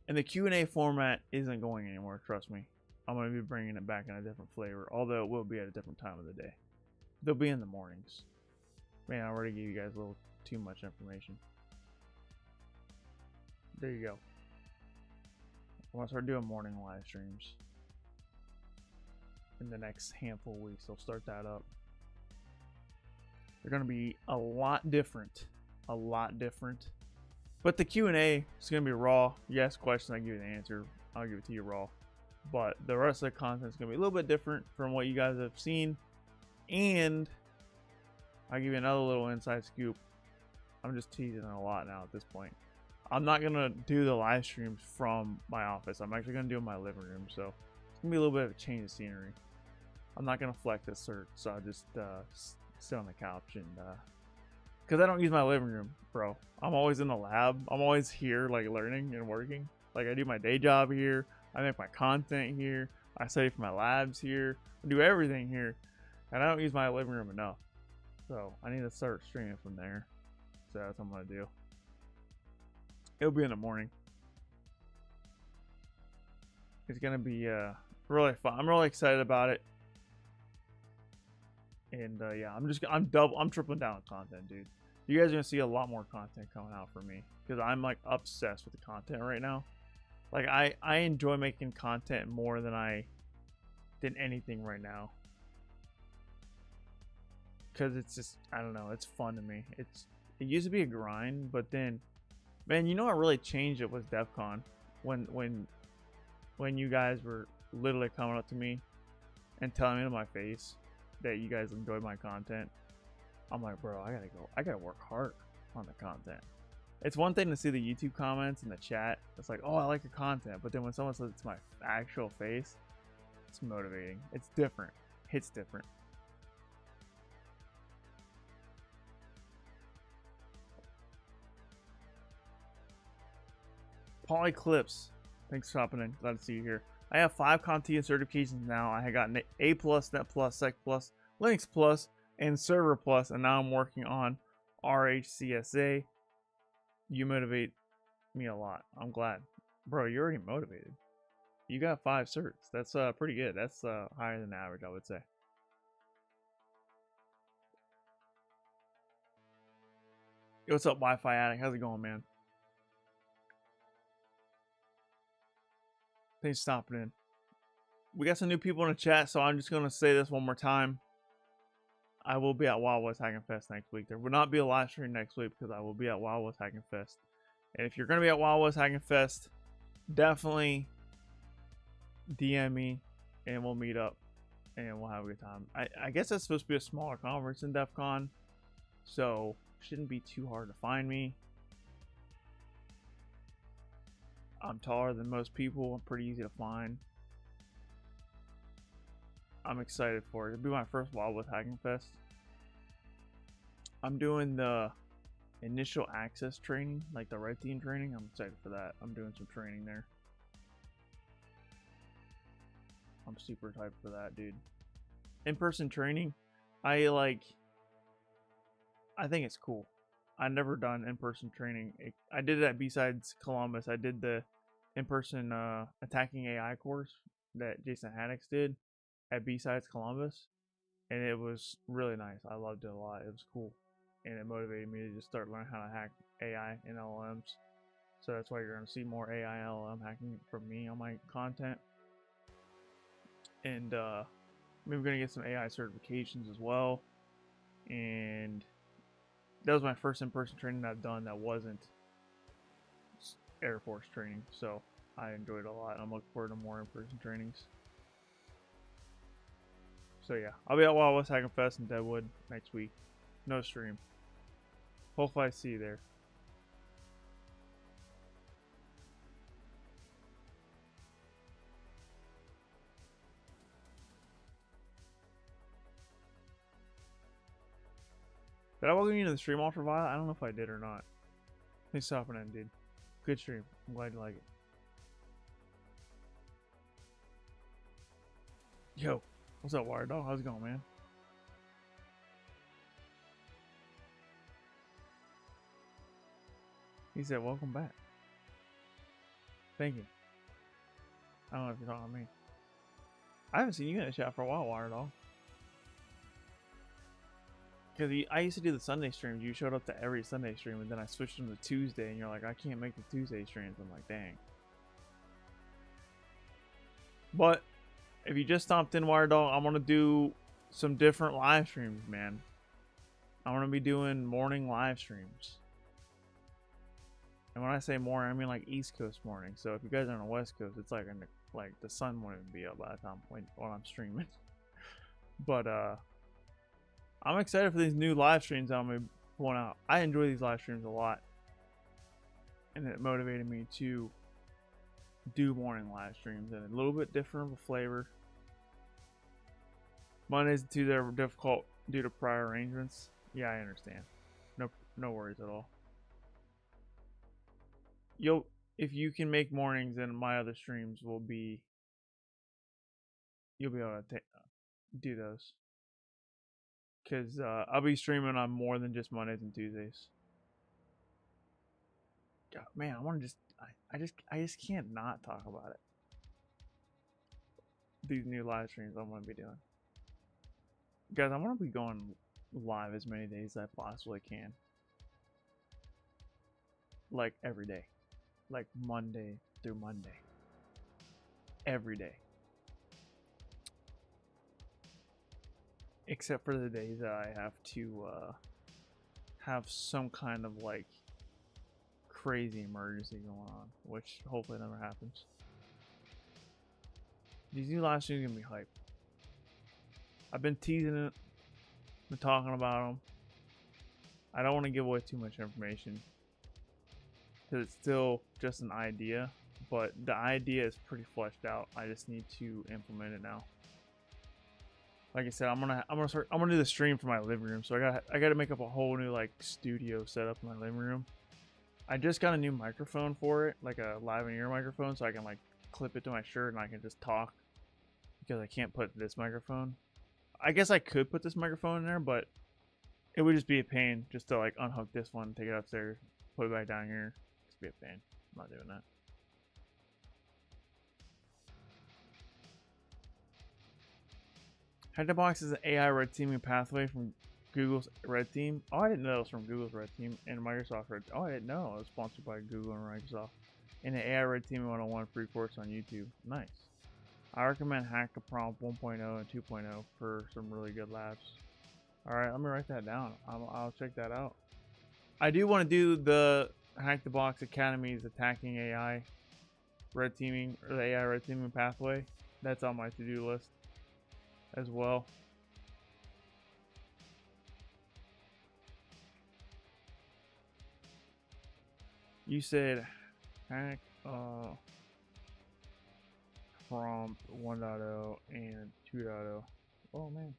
S1: and the Q&A format isn't going anywhere. Trust me. I'm going to be bringing it back in a different flavor, although it will be at a different time of the day. They'll be in the mornings. Man, I already gave you guys a little too much information. There you go. I want to start doing morning live streams in the next handful of weeks. I'll start that up. They're going to be a lot different. A lot different. But the Q&A is going to be raw. You ask questions, I give you the answer. I'll give it to you raw. But the rest of the content is going to be a little bit different from what you guys have seen. And I'll give you another little inside scoop. I'm just teasing a lot now at this point. I'm not going to do the live streams from my office. I'm actually going to do it in my living room. So it's going to be a little bit of a change of scenery. I'm not going to flex this cert, so I'll just sit on the couch and because I don't use my living room, bro. I'm always in the lab. I'm always here, like, learning and working. Like, I do my day job here. I make my content here. I study for my labs here. I do everything here. And I don't use my living room enough. So, I need to start streaming from there. So, that's what I'm going to do. It'll be in the morning. It's going to be really fun. I'm really excited about it. And, yeah, I'm tripling down on content, dude. You guys are going to see a lot more content coming out from me. Because I'm, like, obsessed with the content right now. Like, I enjoy making content more than anything right now. Because it's just, I don't know, it's fun to me. It used to be a grind, but then, man, you know what really changed it was DEF CON. When you guys were literally coming up to me and telling me to my face that you guys enjoy my content. I'm like, bro, I gotta work hard on the content. It's one thing to see the YouTube comments and the chat. It's like, oh, I like your content. But then when someone says it's my actual face, it's motivating. It's different. Hits different. Polyclips. Thanks for hopping in. Glad to see you here. I have 5 CompTIA certifications now. I got an A+, Net+, Sec+, Linux+, and Server+, and now I'm working on RHCSA. You motivate me a lot. I'm glad. Bro, you're already motivated. You got 5 certs. That's pretty good. That's higher than average, I would say. Yo, what's up, Wi-Fi Addict? How's it going, man? Thanks for stopping in. We got some new people in the chat, so I'm just going to say this one more time. I will be at Wild West Hacking Fest next week. There will not be a live stream next week because I will be at Wild West Hacking Fest. And if you're going to be at Wild West Hacking Fest, definitely DM me and we'll meet up and we'll have a good time. I guess that's supposed to be a smaller conference in DEF CON, so shouldn't be too hard to find me. I'm taller than most people. I'm pretty easy to find. I'm excited for it. It'll be my first Wild West Hacking Fest. I'm doing the initial access training, like the Red Team training. I'm excited for that. I'm doing some training there. I'm super hyped for that, dude. In-person training, I think it's cool. I've never done in-person training. I did it at B-Sides Columbus. I did the in-person attacking AI course that Jason Haddix did at B-Sides Columbus, and it was really nice. I loved it a lot. It was cool, and it motivated me to just start learning how to hack AI and LLMs. So that's why you're going to see more AI and LLM hacking from me on my content. And we're going to get some AI certifications as well. And that was my first in-person training I've done that wasn't Air Force training, so I enjoyed it a lot. I'm looking forward to more in-person trainings. So yeah, I'll be at Wild West Hacking Fest in Deadwood next week. No stream. Hopefully I see you there. Did I welcome you to the stream, Ultraviolet? I don't know if I did or not. Thanks for hopping in, dude. Good stream. I'm glad you like it. Yo, what's up, Wired Dog? How's it going, man? He said, welcome back. Thank you. I don't know if you're talking to me. I haven't seen you in the chat for a while, Wired Dog. Because I used to do the Sunday streams. You showed up to every Sunday stream, and then I switched them to Tuesday, and you're like, I can't make the Tuesday streams. I'm like, dang. But if you just stopped in, Wired Dog, I'm going to do some different live streams, man. I'm going to be doing morning live streams. And when I say morning, I mean like East Coast morning. So if you guys are on the West Coast, it's like the sun wouldn't be up by the time when I'm streaming. But I'm excited for these new live streams I'm going to be pulling out. I enjoy these live streams a lot. And it motivated me to do morning live streams and a little bit different of a flavor. Mondays and Tuesdays are difficult due to prior arrangements. Yeah, I understand. No worries at all. If you can make mornings, then my other streams will be. You'll be able to do those. Because I'll be streaming on more than just Mondays and Tuesdays. God, man, I want to I just can't not talk about it. These new live streams I'm going to be doing. Guys, I want to be going live as many days as I possibly can. Like every day. Like Monday through Monday. Every day. Except for the days that I have to have some kind of like crazy emergency going on, which hopefully never happens. These new live streams are gonna be hype. I've been teasing it, been talking about them. I don't want to give away too much information because it's still just an idea, but the idea is pretty fleshed out. I just need to implement it now. Like I said, I'm gonna do the stream from my living room, so I gotta make up a whole new like studio setup in my living room. I just got a new microphone for it, like a live in ear microphone, so I can like clip it to my shirt and I can just talk because I can't put this microphone. I guess I could put this microphone in there, but it would just be a pain just to like unhook this one, take it upstairs, put it back down here. It's be a pain. I'm not doing that. Hack the Box is an AI red teaming pathway from Google's Red Team. Oh, I didn't know it was from Google's Red Team and Microsoft Red. Oh, I didn't know it was sponsored by Google and Microsoft. And the AI Red Team 101 free course on YouTube. Nice. I recommend Hack the Prompt 1.0 and 2.0 for some really good labs. All right, let me write that down. I'll check that out. I do want to do the Hack the Box Academy's attacking AI red teaming or the AI red teaming pathway. That's on my to-do list as well. You said hack prompt 1.0 and 2.0. Oh man.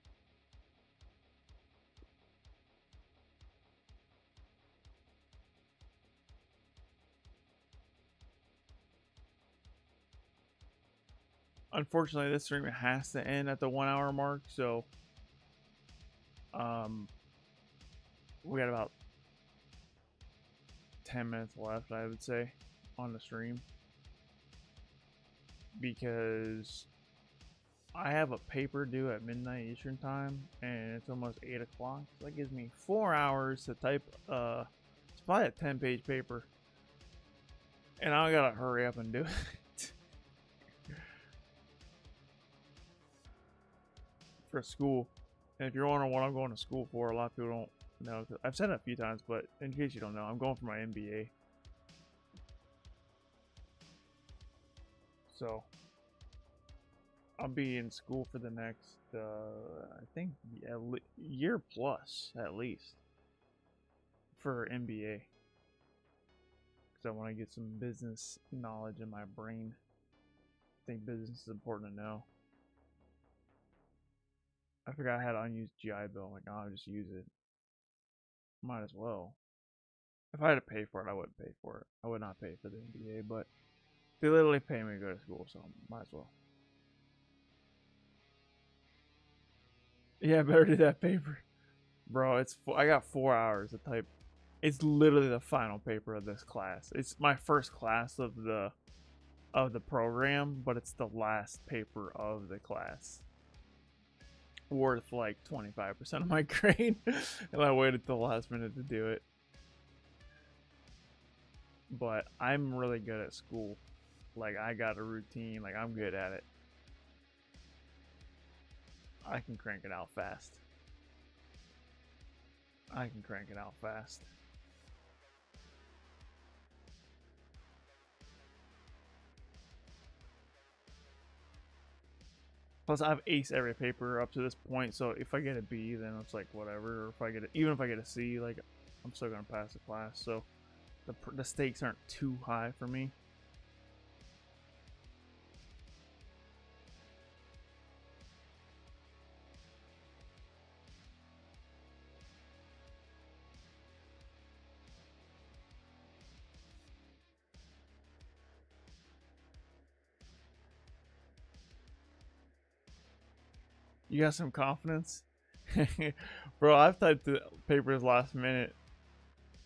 S1: Unfortunately, this stream has to end at the 1 hour mark, so we got about 10 minutes left, I would say, on the stream, because I have a paper due at midnight Eastern time, and it's almost 8 o'clock. So that gives me 4 hours to type. It's probably a 10-page paper, and I gotta hurry up and do it. For school. And if you're wondering what I'm going to school for, a lot of people don't know. I've said it a few times, but in case you don't know, I'm going for my MBA. So I'll be in school for the next, I think, year plus at least for MBA. Because I want to get some business knowledge in my brain. I think business is important to know. I forgot I had an unused GI Bill. I'm like, oh, I'll just use it. Might as well. If I had to pay for it, I wouldn't pay for it. I would not pay for the MBA, but they literally pay me to go to school, so might as well. Yeah, better do that paper. Bro, I got 4 hours to type. It's literally the final paper of this class. It's my first class of the program, but it's the last paper of the class. Worth like 25% of my grade. And I waited till the last minute to do it. But I'm really good at school. Like, I got a routine. Like, I'm good at it. I can crank it out fast. I can crank it out fast. Plus, I've aced every paper up to this point, so if I get a B, then it's like whatever. Or if I get even if I get a C, like I'm still gonna pass the class. So the stakes aren't too high for me. You got some confidence, bro. I've typed the papers last minute.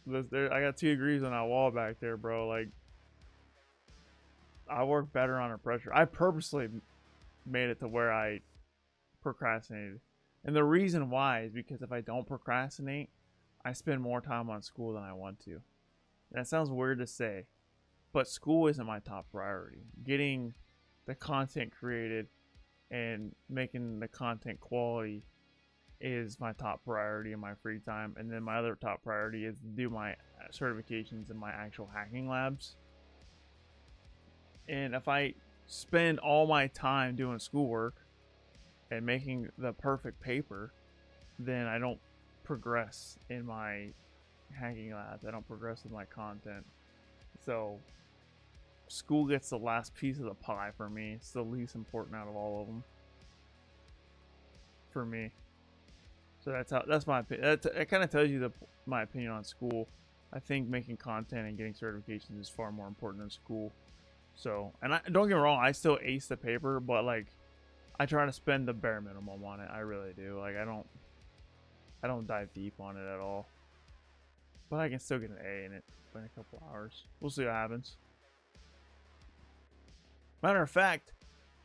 S1: I got 2 degrees on that wall back there, bro. Like, I work better under pressure. I purposely made it to where I procrastinated, and the reason why is because if I don't procrastinate, I spend more time on school than I want to. And that sounds weird to say, but school isn't my top priority. Getting the content created and making the content quality is my top priority in my free time, and then my other top priority is to do my certifications in my actual hacking labs. And if I spend all my time doing schoolwork and making the perfect paper, then I don't progress in my hacking labs. I don't progress with my content. So school gets the last piece of the pie for me. It's the least important out of all of them for me. So that's my opinion. That kind of tells you my opinion on school. I think making content and getting certifications is far more important than school. So, and don't get me wrong, I still ace the paper, but like I try to spend the bare minimum on it. I really do. Like, I don't dive deep on it at all. But I can still get an A in it in a couple hours. We'll see what happens. Matter of fact,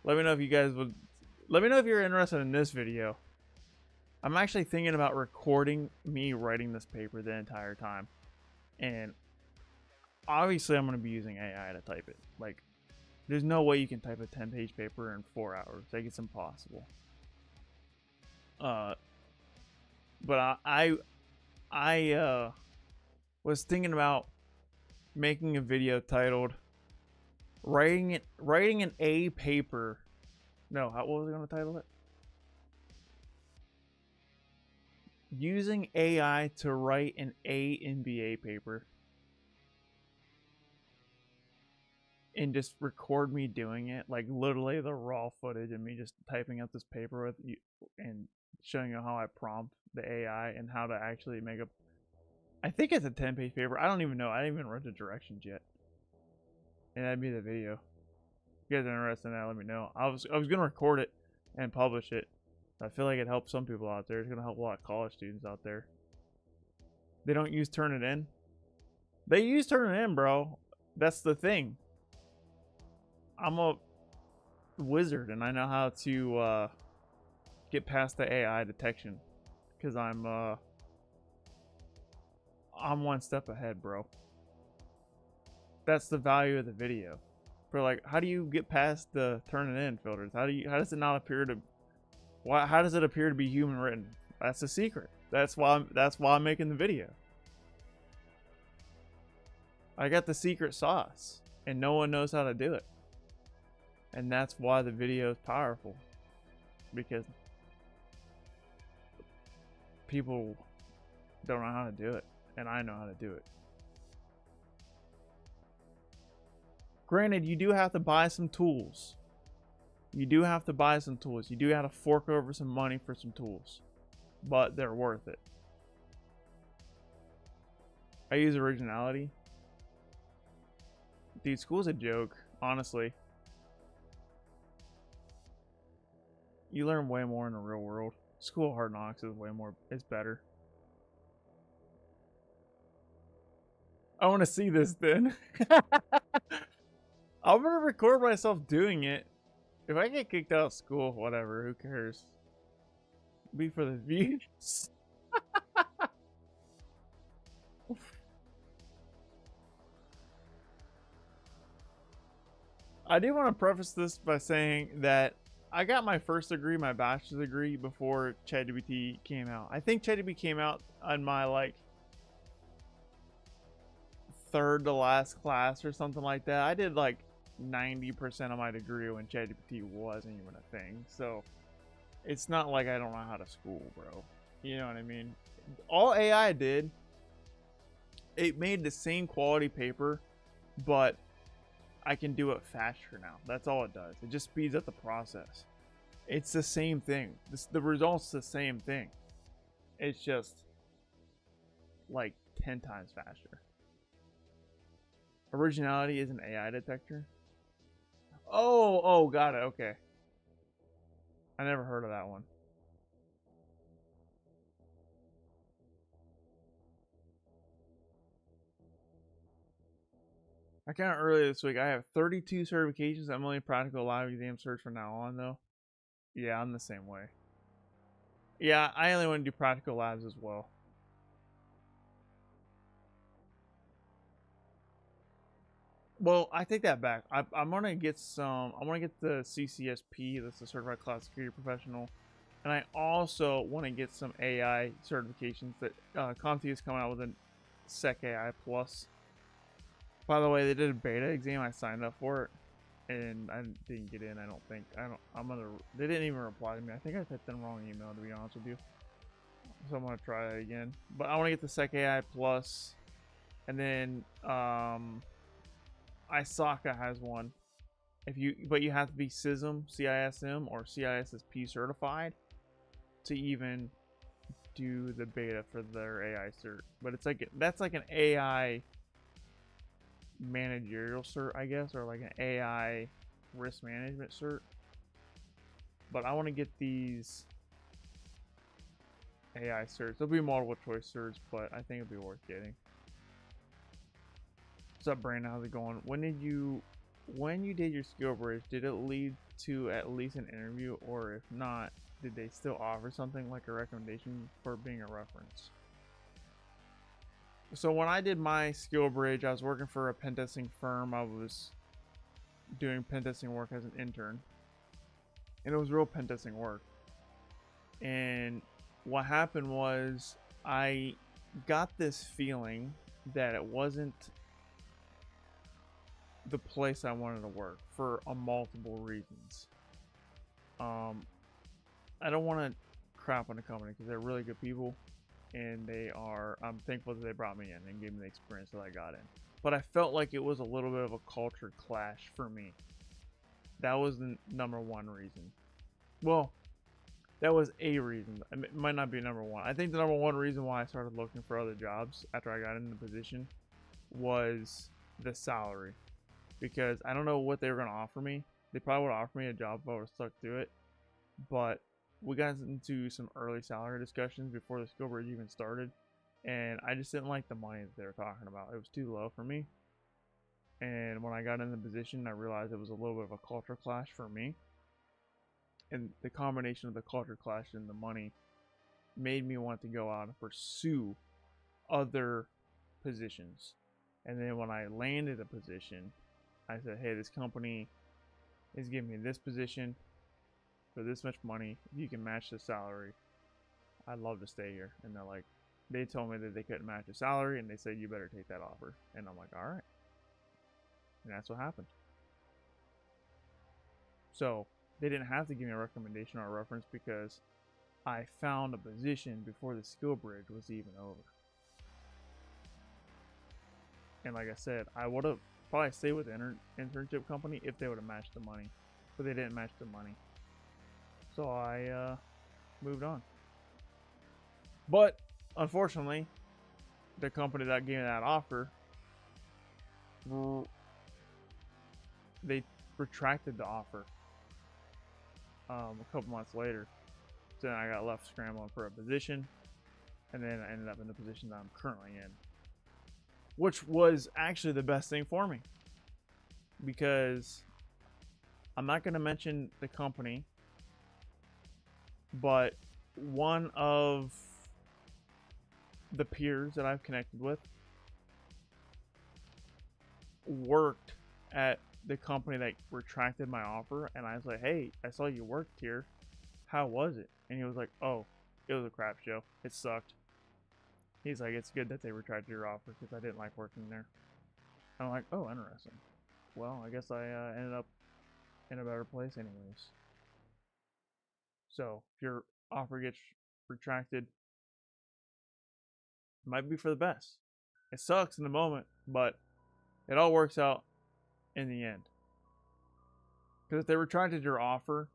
S1: let me know if you guys would. Let me know if you're interested in this video. I'm actually thinking about recording me writing this paper the entire time. And obviously I'm going to be using AI to type it. Like, there's no way you can type a 10-page paper in 4 hours. Like, it's impossible. But I was thinking about making a video titled writing an A paper. No, what was I going to title it? Using AI to write an A MBA paper. And just record me doing it, like literally the raw footage of me just typing up this paper with you and showing you how I prompt the AI and how to actually make a. I think it's a 10-page paper. I don't even know. I didn't even read the directions yet. And that'd be the video. If you guys are interested in that, let me know. I was gonna record it and publish it. I feel like it helps some people out there. It's gonna help a lot of college students out there. They don't use Turnitin. They use Turnitin, bro. That's the thing. I'm a wizard and I know how to get past the AI detection because I'm one step ahead, bro. That's the value of the video. For like, how do you get past the Turnitin filters? How does it not appear to? How does it appear to be human written? That's the secret. That's why I'm making the video. I got the secret sauce, and no one knows how to do it. And that's why the video is powerful, because people don't know how to do it, and I know how to do it. Granted, you do have to buy some tools. You do have to buy some tools. You do have to fork over some money for some tools, but they're worth it. I use Originality. Dude, school's a joke, honestly. You learn way more in the real world. School of Hard Knocks is way more, it's better. I want to see this then. I'm gonna record myself doing it. If I get kicked out of school, whatever, who cares? Be for the views. I do want to preface this by saying that I got my first degree, my bachelor's degree, before ChatGPT came out. I think ChatGPT came out on my like third to last class or something like that. I did like 90% of my degree when ChatGPT wasn't even a thing. So it's not like I don't know how to school, bro. You know what I mean? All AI did, it made the same quality paper, but I can do it faster now. That's all it does. It just speeds up the process. It's the same thing. The result's the same thing. It's just like 10 times faster. Originality is an AI detector. Oh, got it. Okay. I never heard of that one. I counted earlier this week. I have 32 certifications. I'm only practical live exam certs from now on, though. Yeah, I'm the same way. Yeah, I only want to do practical labs as well. Well, I take that back. I'm gonna get some. I want to get the CCSP. That's the Certified Cloud Security Professional, and I also want to get some AI certifications. That CompTIA is coming out with a Sec AI Plus. By the way, they did a beta exam. I signed up for it, and I didn't get in. I don't think. I'm gonna. They didn't even reply to me. I think I typed in the wrong email, to be honest with you. So I'm gonna try it again. But I want to get the Sec AI Plus, and then ISACA has one. But you have to be CISM or CISSP certified to even do the beta for their AI cert. But it's like that's like an AI managerial cert, I guess, or like an AI risk management cert. But I want to get these AI certs. There'll be multiple choice certs, but I think it'll be worth getting. What's up, Brandon? How's it going? When you did your skill bridge, did it lead to at least an interview, or if not, did they still offer something like a recommendation for being a reference? So when I did my skill bridge, I was working for a pentesting firm. I was doing pentesting work as an intern, and it was real pentesting work. And what happened was I got this feeling that it wasn't the place I wanted to work for multiple reasons. I don't want to crap on the company because they're really good people, and I'm thankful that they brought me in and gave me the experience that I got in. But I felt like it was a little bit of a culture clash for me. That was the number one reason. Well, that was a reason. It might not be number one. I think the number one reason why I started looking for other jobs after I got in the position was the salary. Because I don't know what they were going to offer me. They probably would offer me a job if I would have stuck to it. But we got into some early salary discussions before the skill bridge even started. And I just didn't like the money that they were talking about. It was too low for me. And when I got in the position, I realized it was a little bit of a culture clash for me. And the combination of the culture clash and the money made me want to go out and pursue other positions. And then when I landed a position, I said, hey, this company is giving me this position for this much money. If you can match the salary, I'd love to stay here. And they're like, they told me that they couldn't match the salary, and they said, you better take that offer. And I'm like, all right. And that's what happened. So they didn't have to give me a recommendation or a reference because I found a position before the skill bridge was even over. And like I said, I would have probably stayed with the internship company if they would have matched the money. But they didn't match the money. So I moved on. But unfortunately, the company that gave me that offer, they retracted the offer a couple months later. So then I got left scrambling for a position, and then I ended up in the position that I'm currently in, which was actually the best thing for me, because I'm not going to mention the company, but one of the peers that I've connected with worked at the company that retracted my offer, and I was like, hey, I saw you worked here, how was it? And he was like, oh, it was a crap show, it sucked. He's like, it's good that they retracted your offer because I didn't like working there. And I'm like, oh, interesting. Well, I guess I ended up in a better place anyways. So if your offer gets retracted, it might be for the best. It sucks in the moment, but it all works out in the end. Because if they retracted your offer,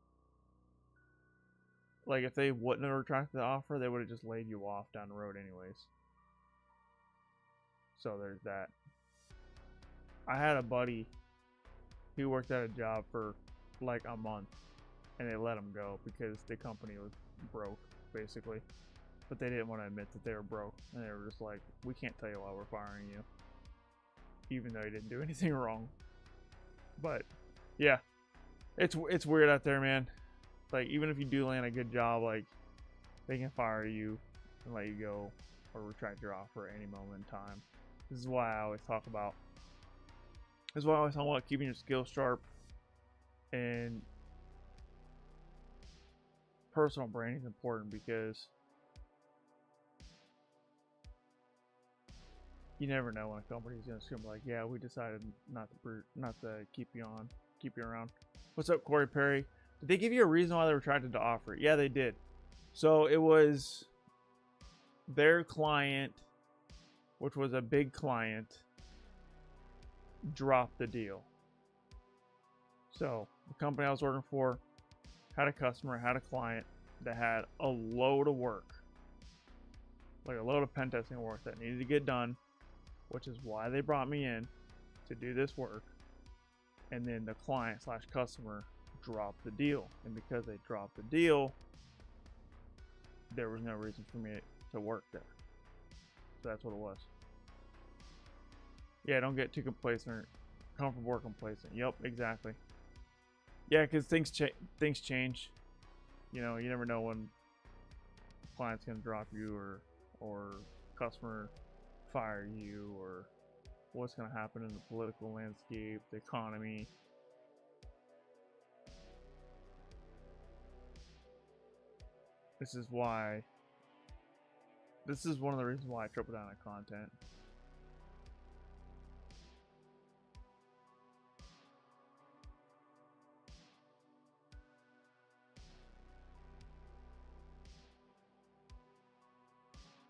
S1: like if they wouldn't have retracted the offer, they would have just laid you off down the road anyways. So there's that. I had a buddy who worked at a job for like a month, and they let him go because the company was broke, basically. But they didn't want to admit that they were broke, and they were just like, we can't tell you why we're firing you, even though you didn't do anything wrong. But yeah, it's weird out there, man. Like, even if you do land a good job, like, they can fire you and let you go or retract your offer at any moment in time. This is why I always talk about keeping your skills sharp, and personal branding is important, because you never know when a company's gonna be like, yeah, we decided not to keep you around. What's up, Corey Perry? Did they give you a reason why they retracted the offer? Yeah, they did. So it was their client, which was a big client, dropped the deal. So the company I was working for had a client that had a load of work, like a load of pen testing work that needed to get done, which is why they brought me in to do this work. And then the client / customer dropped the deal, and because they dropped the deal, there was no reason for me to work there. So that's what it was. Yeah, don't get too complacent, comfortable or complacent. Yep, exactly. Yeah, because things change. You know, you never know when the client's gonna drop you, or customer fire you, or what's gonna happen in the political landscape, the economy. This is one of the reasons why I triple down on content.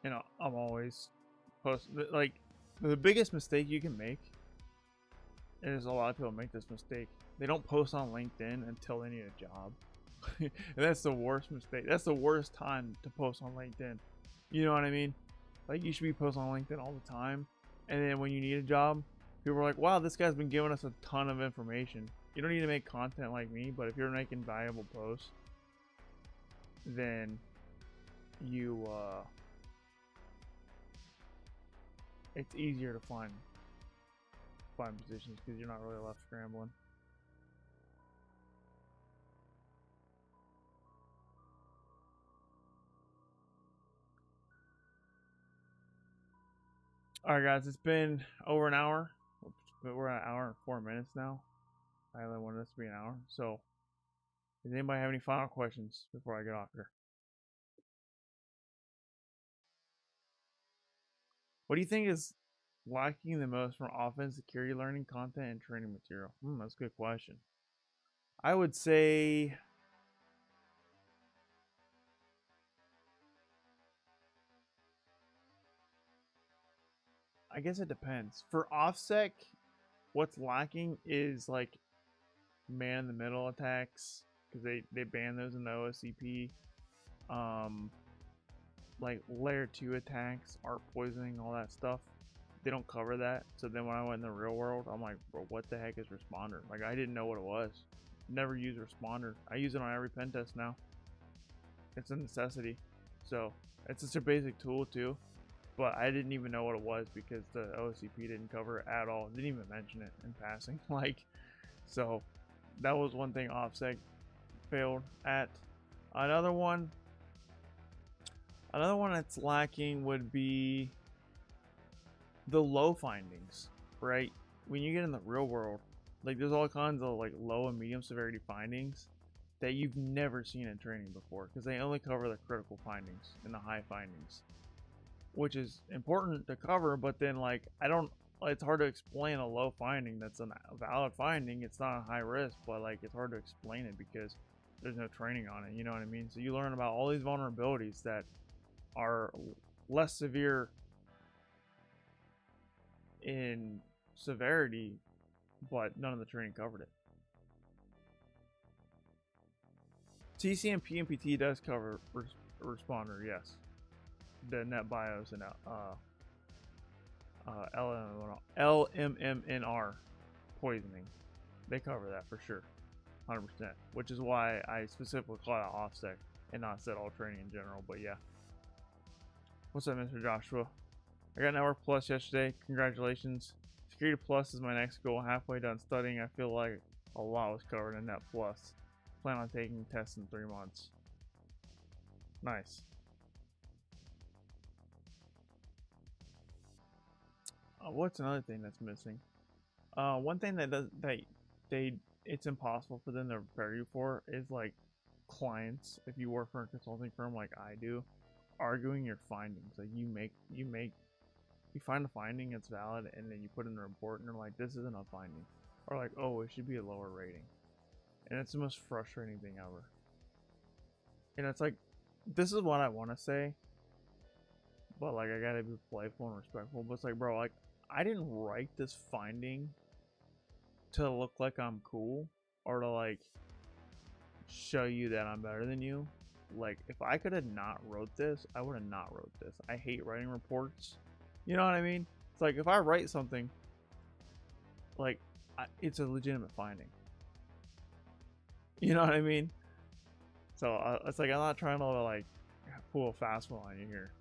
S1: You know, I'm always like, the biggest mistake you can make is, a lot of people make this mistake. They don't post on LinkedIn until they need a job. And that's the worst mistake. That's the worst time to post on LinkedIn. You know what I mean? Like, you should be posting on LinkedIn all the time. And then when you need a job, people are like, wow, this guy's been giving us a ton of information. You don't need to make content like me, but if you're making valuable posts, then you, it's easier to find positions because you're not really left scrambling. Alright guys, it's been over an hour. We're at an hour and 4 minutes now. I only wanted this to be an hour. So, does anybody have any final questions before I get off here? What do you think is lacking the most from offensive security learning content and training material? That's a good question. I would say, I guess it depends. For OffSec, what's lacking is like man in the middle attacks, because they ban those in the OSCP. Like layer 2 attacks, art poisoning, all that stuff. They don't cover that. So then when I went in the real world, I'm like, bro, what the heck is responder? Like, I didn't know what it was. Never used responder. I use it on every pen test now. It's a necessity. So it's just a basic tool too. But I didn't even know what it was because the OSCP didn't cover it at all. Didn't even mention it in passing. Like, so that was one thing OffSec failed at. Another one that's lacking would be the low findings, right? When you get in the real world, like there's all kinds of like low and medium severity findings that you've never seen in training before because they only cover the critical findings and the high findings, which is important to cover. But then like it's hard to explain a low finding that's a valid finding. It's not a high risk, but like it's hard to explain it because there's no training on it. You know what I mean? So you learn about all these vulnerabilities that are less severe in severity, but none of the training covered it. TCMP and PT does cover responder, yes. The NetBIOS and LMMNR poisoning, they cover that for sure, 100%. Which is why I specifically called out OffSec and not said all training in general. But yeah. What's up, Mr. Joshua? I got Network Plus yesterday. Congratulations. Security Plus is my next goal. Halfway done studying. I feel like a lot was covered in Net Plus. Plan on taking tests in 3 months. Nice. What's another thing that's missing? One thing it's impossible for them to prepare you for is like clients. If you work for a consulting firm like I do, arguing your findings. Like you find a finding, it's valid, and then you put in a report, and they're like, this isn't a finding, or like, oh, it should be a lower rating. And it's the most frustrating thing ever. And it's like, this is what I want to say, but like I gotta be playful and respectful. But it's like, bro, like I didn't write this finding to look like I'm cool or to like show you that I'm better than you. Like if I could have not wrote this, I would have not wrote this. I hate writing reports. You know what I mean? It's like if I write something, like it's a legitimate finding. You know what I mean? So it's like I'm not trying to like pull a fast one on you here,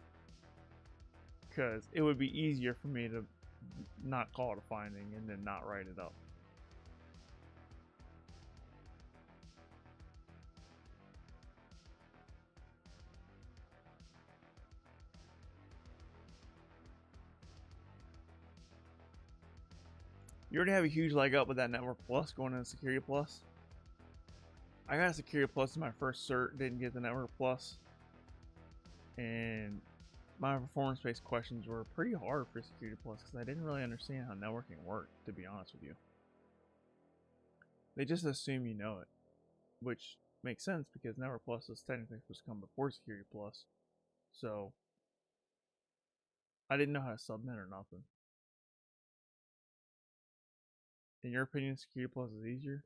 S1: because it would be easier for me to not call it a finding and then not write it up. You already have a huge leg up with that Network Plus going into Security Plus. I got a Security Plus in my first cert, didn't get the Network Plus. And my performance-based questions were pretty hard for Security Plus because I didn't really understand how networking worked, to be honest with you. They just assume you know it, which makes sense because Network Plus is technically supposed to come before Security Plus. So I didn't know how to submit or nothing. In your opinion, Security Plus is easier?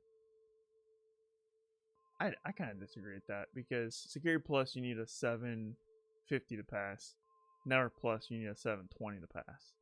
S1: I kind of disagree with that because Security Plus you need a 750 to pass. Network Plus you need a 720 to pass.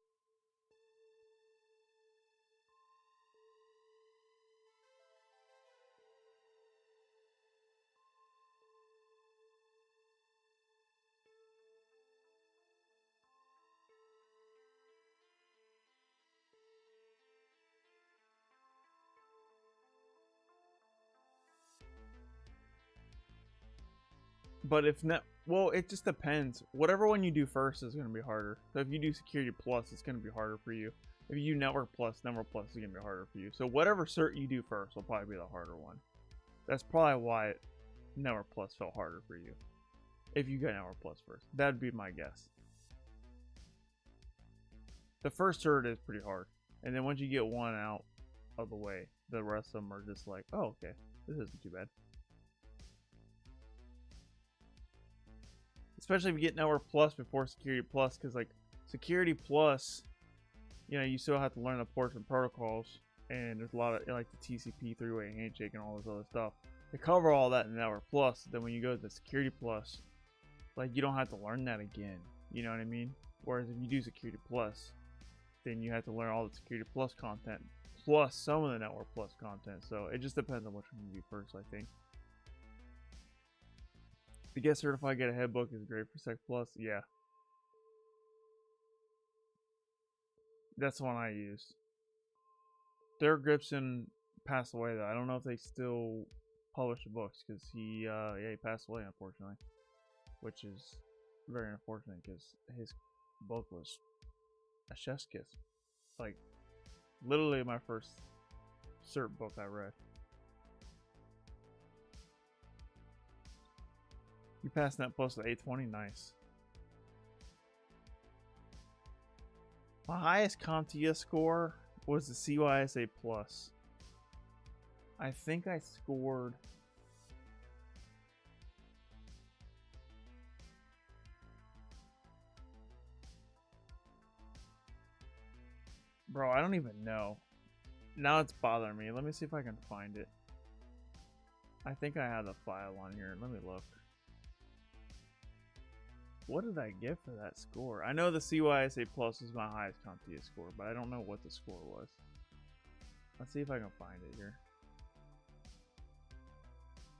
S1: But if not, well, it just depends. Whatever one you do first is going to be harder. So if you do Security Plus, it's going to be harder for you. If you do Network Plus is going to be harder for you. So whatever cert you do first will probably be the harder one. That's probably why Network Plus felt harder for you. If you got Network Plus first, that'd be my guess. The first cert is pretty hard, and then once you get one out of the way, the rest of them are just like, oh, okay, this isn't too bad. Especially if you get Network Plus before Security Plus, because like Security Plus, you know, you still have to learn the ports and protocols, and there's a lot of like the TCP three-way handshake and all this other stuff. They cover all that in Network Plus. Then when you go to the Security Plus, like you don't have to learn that again. You know what I mean? Whereas if you do Security Plus, then you have to learn all the Security Plus content plus some of the Network Plus content. So it just depends on which one you do first, I think. To get certified, get a head book is great for Sec Plus. Yeah. That's the one I used. Derek Gripson passed away though. I don't know if they still publish the books because he passed away unfortunately, which is very unfortunate because his book was a chef's kiss. Like literally my first cert book I read. You passed Net Plus with 820, nice. My highest CompTIA score was the CYSA Plus. I think I scored bro, I don't even know. Now it's bothering me. Let me see if I can find it. I think I have the file on here. Let me look. What did I get for that score? I know the CYSA Plus is my highest CompTIA score, but I don't know what the score was. Let's see if I can find it here.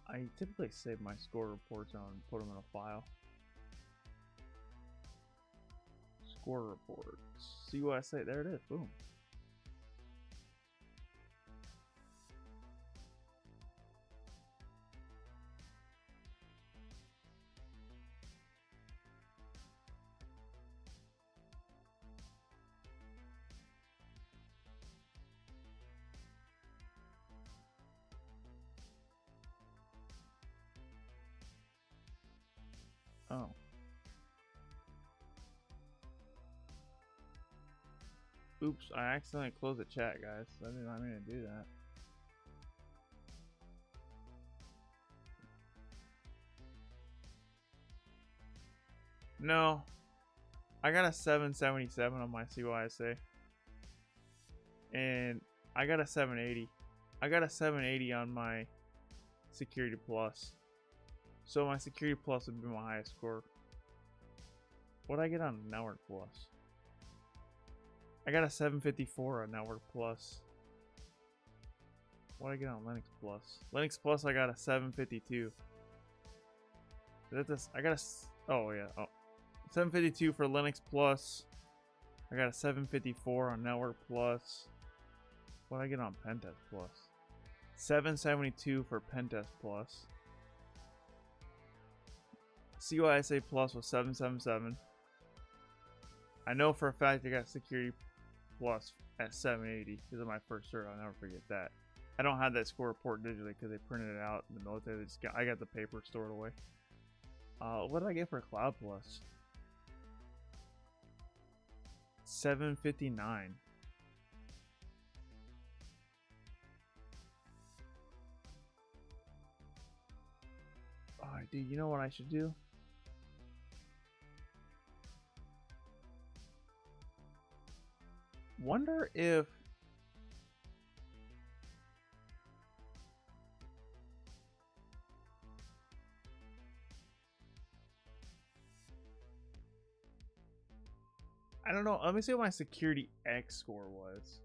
S1: I typically save my score reports on and put them in a file. Score reports. CYSA, there it is. Boom. Oh. Oops, I accidentally closed the chat, guys. I did not mean to do that. No. I got a 777 on my CYSA. And I got a 780. I got a 780 on my Security Plus. So my Security Plus would be my highest score. What did I get on Network Plus? I got a 754 on Network Plus. What did I get on Linux Plus? Linux Plus I got a 752. I got a... Oh yeah. Oh. 752 for Linux Plus. I got a 754 on Network Plus. What did I get on Pentest Plus? 772 for Pentest Plus. CYSA Plus was 777. I know for a fact I got Security Plus at 780 because of my first cert. I'll never forget that. I don't have that score report digitally because they printed it out in the military. I got the paper stored away. What did I get for Cloud Plus? 759. Alright, dude, you know what I should do? Wonder if I don't know. Let me see what my Security X score was.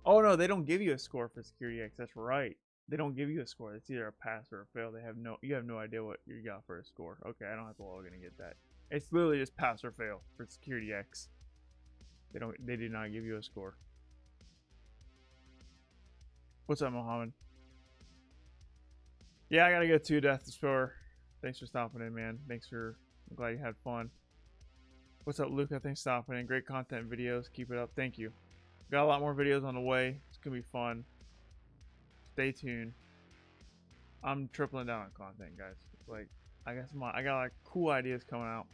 S1: Oh no, they don't give you a score for Security X. That's right. They don't give you a score. It's either a pass or a fail. You have no idea what you got for a score. Okay, I don't have to log in and get that. It's literally just pass or fail for Security X. They did not give you a score. What's up, Mohammed? Yeah, I gotta go too, Death Explorer. Thanks for stopping in, man. I'm glad you had fun. What's up, Luca? Thanks for stopping in. Great content videos. Keep it up. Thank you. Got a lot more videos on the way. It's gonna be fun. Stay tuned. I'm tripling down on content, guys. Like, I got like cool ideas coming out.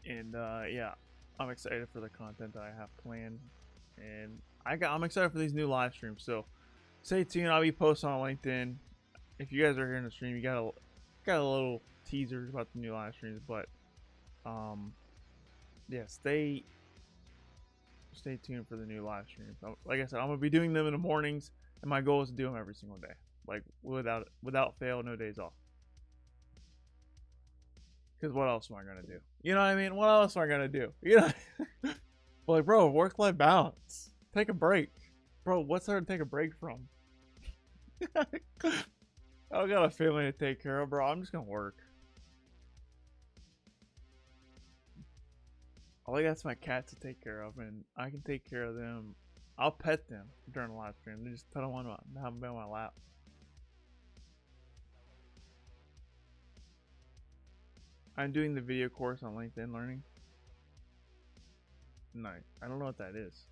S1: And yeah, I'm excited for the content that I have planned, and I'm excited for these new live streams. So stay tuned. I'll be posting on LinkedIn. If you guys are here in the stream, you got a little teaser about the new live streams. But yeah, stay tuned for the new live streams. Like I said, I'm gonna be doing them in the mornings, and my goal is to do them every single day, like without fail, no days off. Because what else am I gonna do? You know what I mean? What else am I gonna do? You know, like, bro, work-life balance. Take a break. Bro, what's there to take a break from? I got a family to take care of, bro. I'm just gonna work. All I got's my cats to take care of, and I can take care of them. I'll pet them during the live stream. They just pet them on have them on my lap. I'm doing the video course on LinkedIn Learning. Nice. I don't know what that is.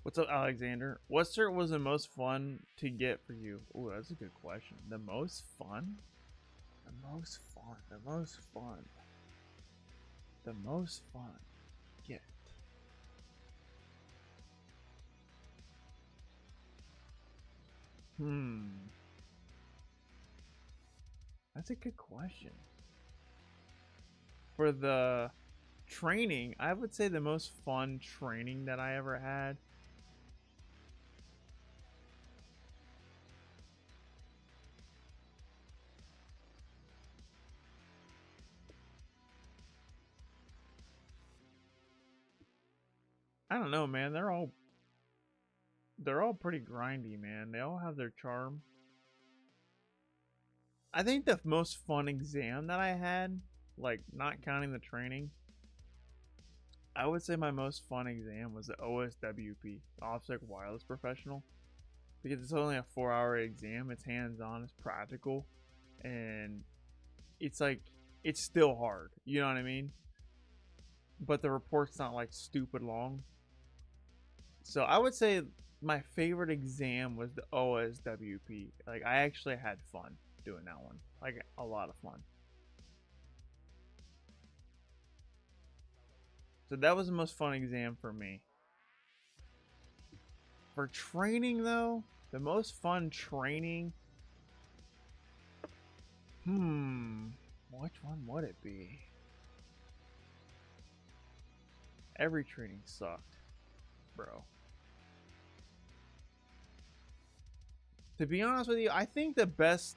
S1: What's up, Alexander? What cert was the most fun to get for you? Oh, that's a good question. The most fun? The most fun. The most fun. The most fun. Get. That's a good question. For the training, I would say the most fun training that I ever had. I don't know, man. They're all pretty grindy, man. They all have their charm. I think the most fun exam that I had, like not counting the training, I would say my most fun exam was the OSWP, OffenSec Wireless Professional, because it's only a 4-hour exam. It's hands-on, it's practical, and it's like it's still hard. You know what I mean? But the report's not like stupid long. So I would say my favorite exam was the OSWP. Like I actually had fun doing that one. Like a lot of fun. So that was the most fun exam for me. For training though, the most fun training. Which one would it be? Every training sucked, bro. To be honest with you, I think the best,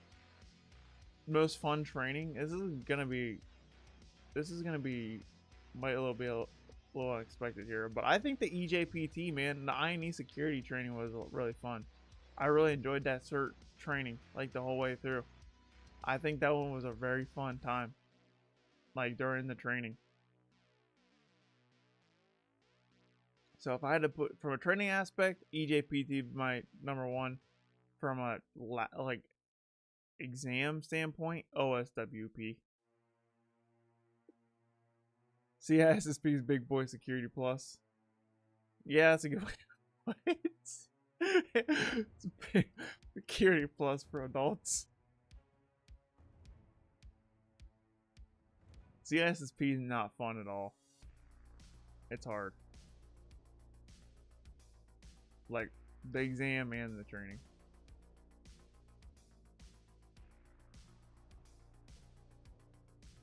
S1: most fun training, this is gonna be might a little unexpected here, but I think the EJPT, man, the INE security training was really fun. I really enjoyed that cert training like the whole way through. I think that one was a very fun time, like during the training. So if I had to put from a training aspect, EJPT my number one. From a like exam standpoint, OSWP. CISSP's Big Boy Security Plus. Yeah, that's a good way. It's big Security Plus for adults. CISSP is not fun at all. It's hard. Like the exam and the training.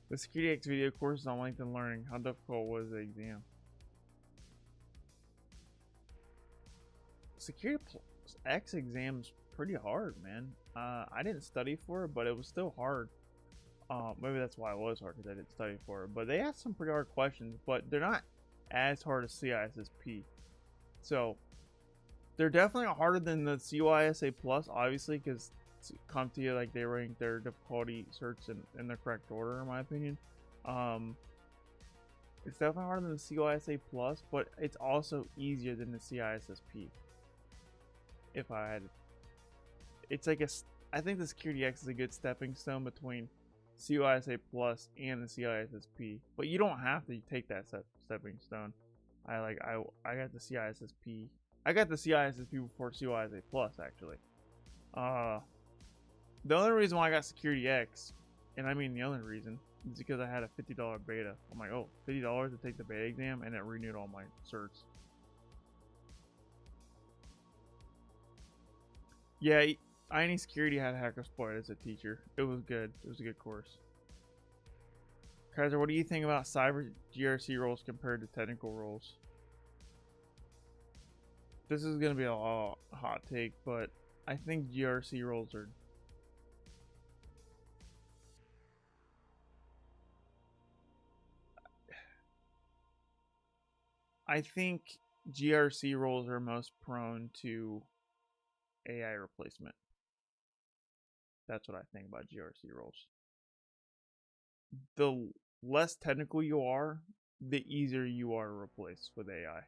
S1: The SecurityX video course is on LinkedIn Learning. How difficult was the exam? SecurityX exam is pretty hard, man. I didn't study for it, but it was still hard. Maybe that's why it was hard, because I didn't study for it. But they asked some pretty hard questions, but they're not as hard as CISSP. So they're definitely harder than the CYSA Plus, obviously, because CompTIA, like, they rank their difficulty certs in the correct order, in my opinion. It's definitely harder than the CYSA Plus, but it's also easier than the CISSP. If I had, it's like I think the SecurityX is a good stepping stone between CYSA Plus and the CISSP, but you don't have to take that stepping stone. I got the CISSP. I got the CISSP before CYSA Plus, actually. The only reason why I got SecurityX, and I mean the only reason, is because I had a $50 beta. I'm like, oh, $50 to take the beta exam, and it renewed all my certs. Yeah, INE Security had Hackersploit as a teacher. It was good. It was a good course. Kyser, what do you think about cyber GRC roles compared to technical roles? This is going to be a hot take, but I think GRC roles are... I think GRC roles are most prone to AI replacement. That's what I think about GRC roles. The less technical you are, the easier you are to replace with AI.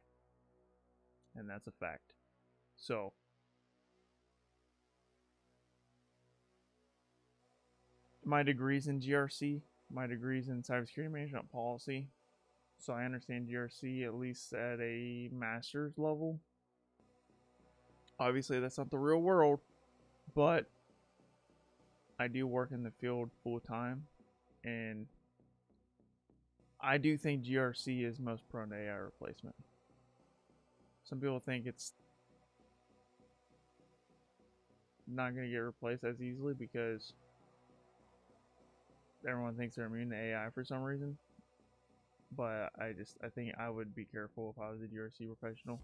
S1: And that's a fact. So, my degree's in GRC, my degree's in cybersecurity management policy. So I understand GRC at least at a master's level. Obviously, that's not the real world, but I do work in the field full time, and I do think GRC is most prone to AI replacement. Some people think it's not going to get replaced as easily because everyone thinks they're immune to AI for some reason. But I think I would be careful if I was a GRC professional.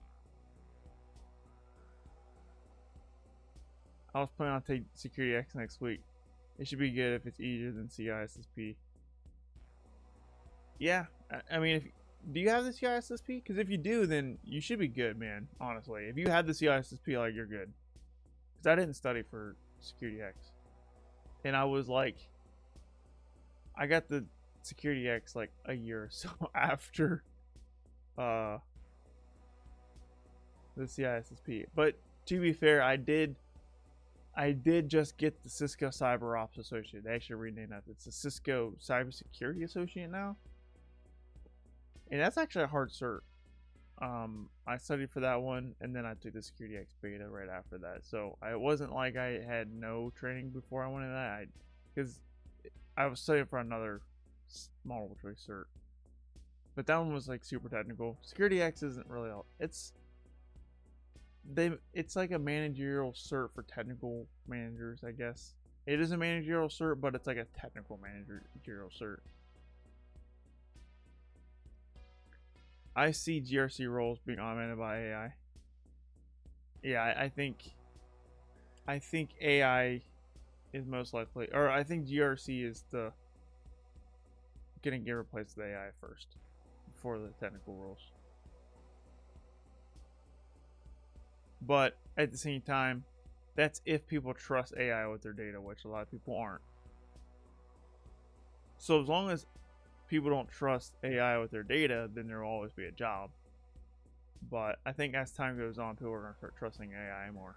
S1: I was planning on taking Security X next week. It should be good if it's easier than CISSP. Yeah, I mean, do you have the CISSP? Because if you do, then you should be good, man. Honestly, if you have the CISSP, like, you're good. Because I didn't study for Security X, and I was like, I got the Security X like a year or so after the CISSP. But to be fair, I did just get the Cisco Cyber Ops Associate. They actually renamed that. It's the Cisco Cybersecurity Associate now. And that's actually a hard cert. I studied for that one, and then I took the Security X beta right after that. So it wasn't like I had no training before I went into that. Because I was studying for another multiple choice cert. But that one was like super technical. Security X isn't really all. It's like a managerial cert for technical managers, I guess. It is a managerial cert, but it's like a technical managerial cert. I see GRC roles being augmented by AI. Yeah, I think AI is most likely, or I think GRC is gonna get replaced with AI first before the technical roles. But at the same time, that's if people trust AI with their data, which a lot of people aren't. So as long as people don't trust AI with their data, then there will always be a job. But I think as time goes on, people are going to start trusting AI more.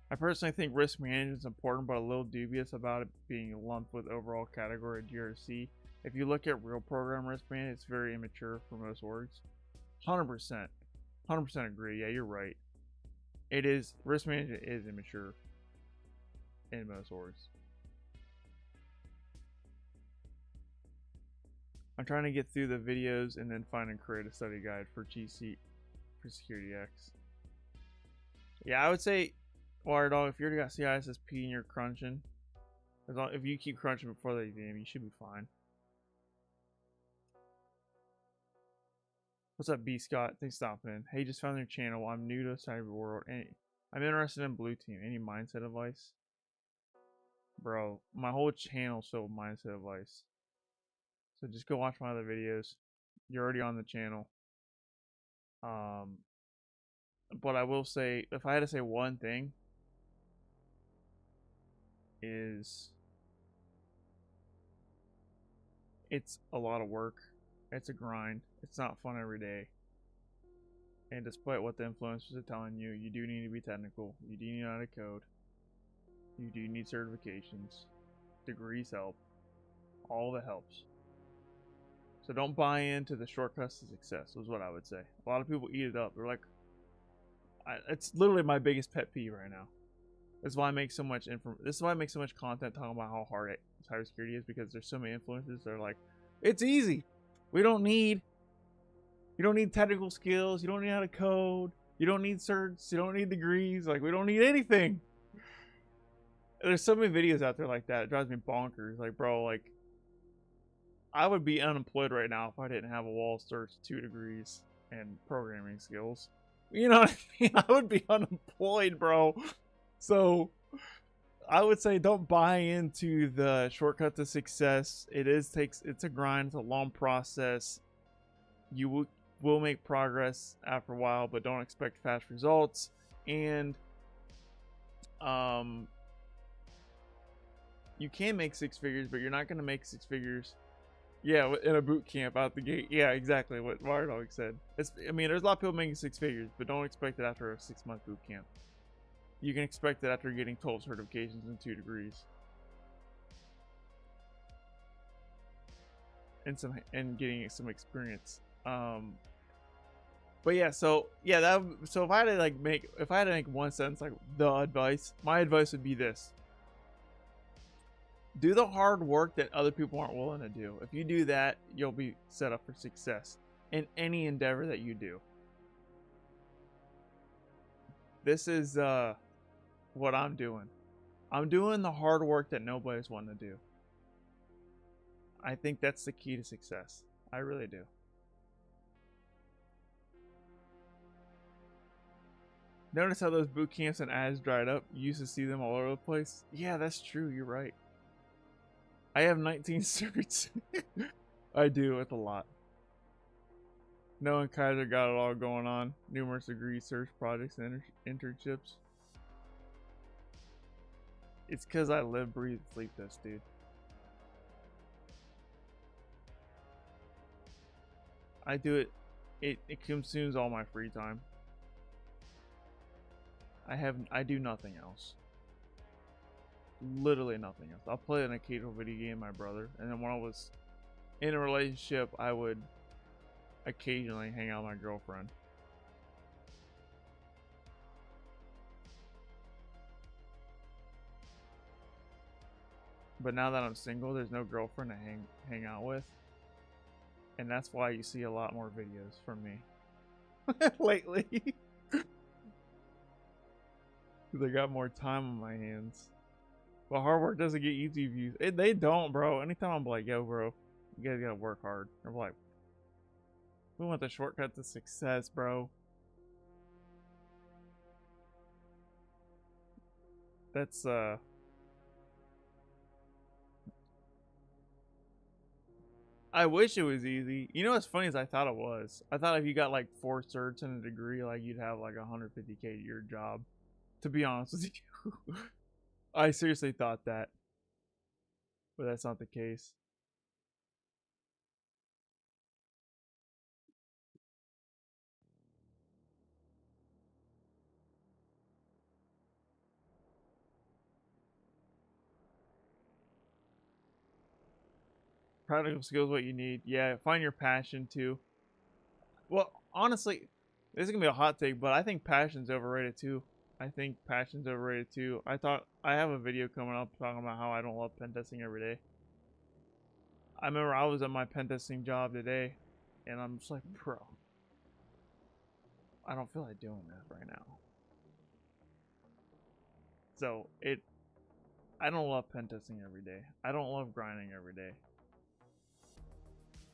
S1: I personally think risk management is important, but a little dubious about it being lumped with overall category GRC. If you look at real program risk management, it's very immature for most orgs. 100%. 100% agree. Yeah, you're right. It is. Risk management is immature in most orgs. I'm trying to get through the videos and then find and create a study guide for GC for Security X. Yeah, I would say, Water Dog, if you already got CISSP and you're crunching, if you keep crunching before the exam, you should be fine. What's up, B Scott? Thanks for stopping in. Hey, just found your channel. I'm new to cyber world. I'm interested in blue team. Any mindset advice? Bro, my whole channel so mindset advice. So just go watch my other videos. You're already on the channel. But I will say, if I had to say one thing, is it's a lot of work. It's a grind. It's not fun every day. And despite what the influencers are telling you, you do need to be technical. You do need to know how to code. You do need certifications. Degrees help. All that helps. So don't buy into the shortcuts to success, is what I would say. A lot of people eat it up. They're like, it's literally my biggest pet peeve right now. This is why I make so much content talking about how hard cybersecurity is, because there's so many influencers that are like, it's easy. You don't need technical skills. You don't need how to code. You don't need certs. You don't need degrees. Like, we don't need anything. There's so many videos out there like that. It drives me bonkers. Like, bro, like, I would be unemployed right now if I didn't have a wall of certs, 2 degrees, and programming skills. You know what I mean? I would be unemployed, bro. So I would say don't buy into the shortcut to success. It's a grind, it's a long process. You will make progress after a while, but don't expect fast results. And you can make six figures, but you're not going to make six figures, yeah, in a boot camp out the gate. Yeah, exactly what Vardog said. I mean, there's a lot of people making six figures, but don't expect it after a 6-month boot camp. You can expect it after getting 12 certifications and 2 degrees. And getting some experience. But yeah, so yeah, so if I had to make one sentence, like the advice, my advice would be this: do the hard work that other people aren't willing to do. If you do that, you'll be set up for success in any endeavor that you do. This is what I'm doing. I'm doing the hard work that nobody's wanting to do. I think that's the key to success. I really do. Notice how those boot camps and ads dried up? You used to see them all over the place. Yeah, that's true. You're right. I have 19 certs. I do. It's a lot. Noah and Kyser got it all going on. Numerous degrees, search projects, and internships. It's because I live, breathe, sleep this, dude. I do it. It consumes all my free time. I do nothing else. Literally nothing else. I'll play an occasional video game with my brother, and then when I was in a relationship, I would occasionally hang out with my girlfriend. But now that I'm single, there's no girlfriend to hang out with, and that's why you see a lot more videos from me lately. Because I got more time on my hands. But hard work doesn't get easy views. They don't, bro. Anytime I'm like, yo, bro, you guys gotta work hard. They're like, we want the shortcut to success, bro. That's, I wish it was easy. You know what's funny is I thought it was. I thought if you got like 4 certs and a degree, like you'd have like 150K a year job. To be honest with you. I seriously thought that. But that's not the case. Practical skills, what you need. Yeah, find your passion too. Well, honestly, this is gonna be a hot take, but I think passion's overrated too. I think passion's overrated too. I have a video coming up talking about how I don't love pen testing every day. I remember I was at my pen testing job today, and I'm just like, bro, I don't feel like doing that right now. So I don't love pen testing every day. I don't love grinding every day.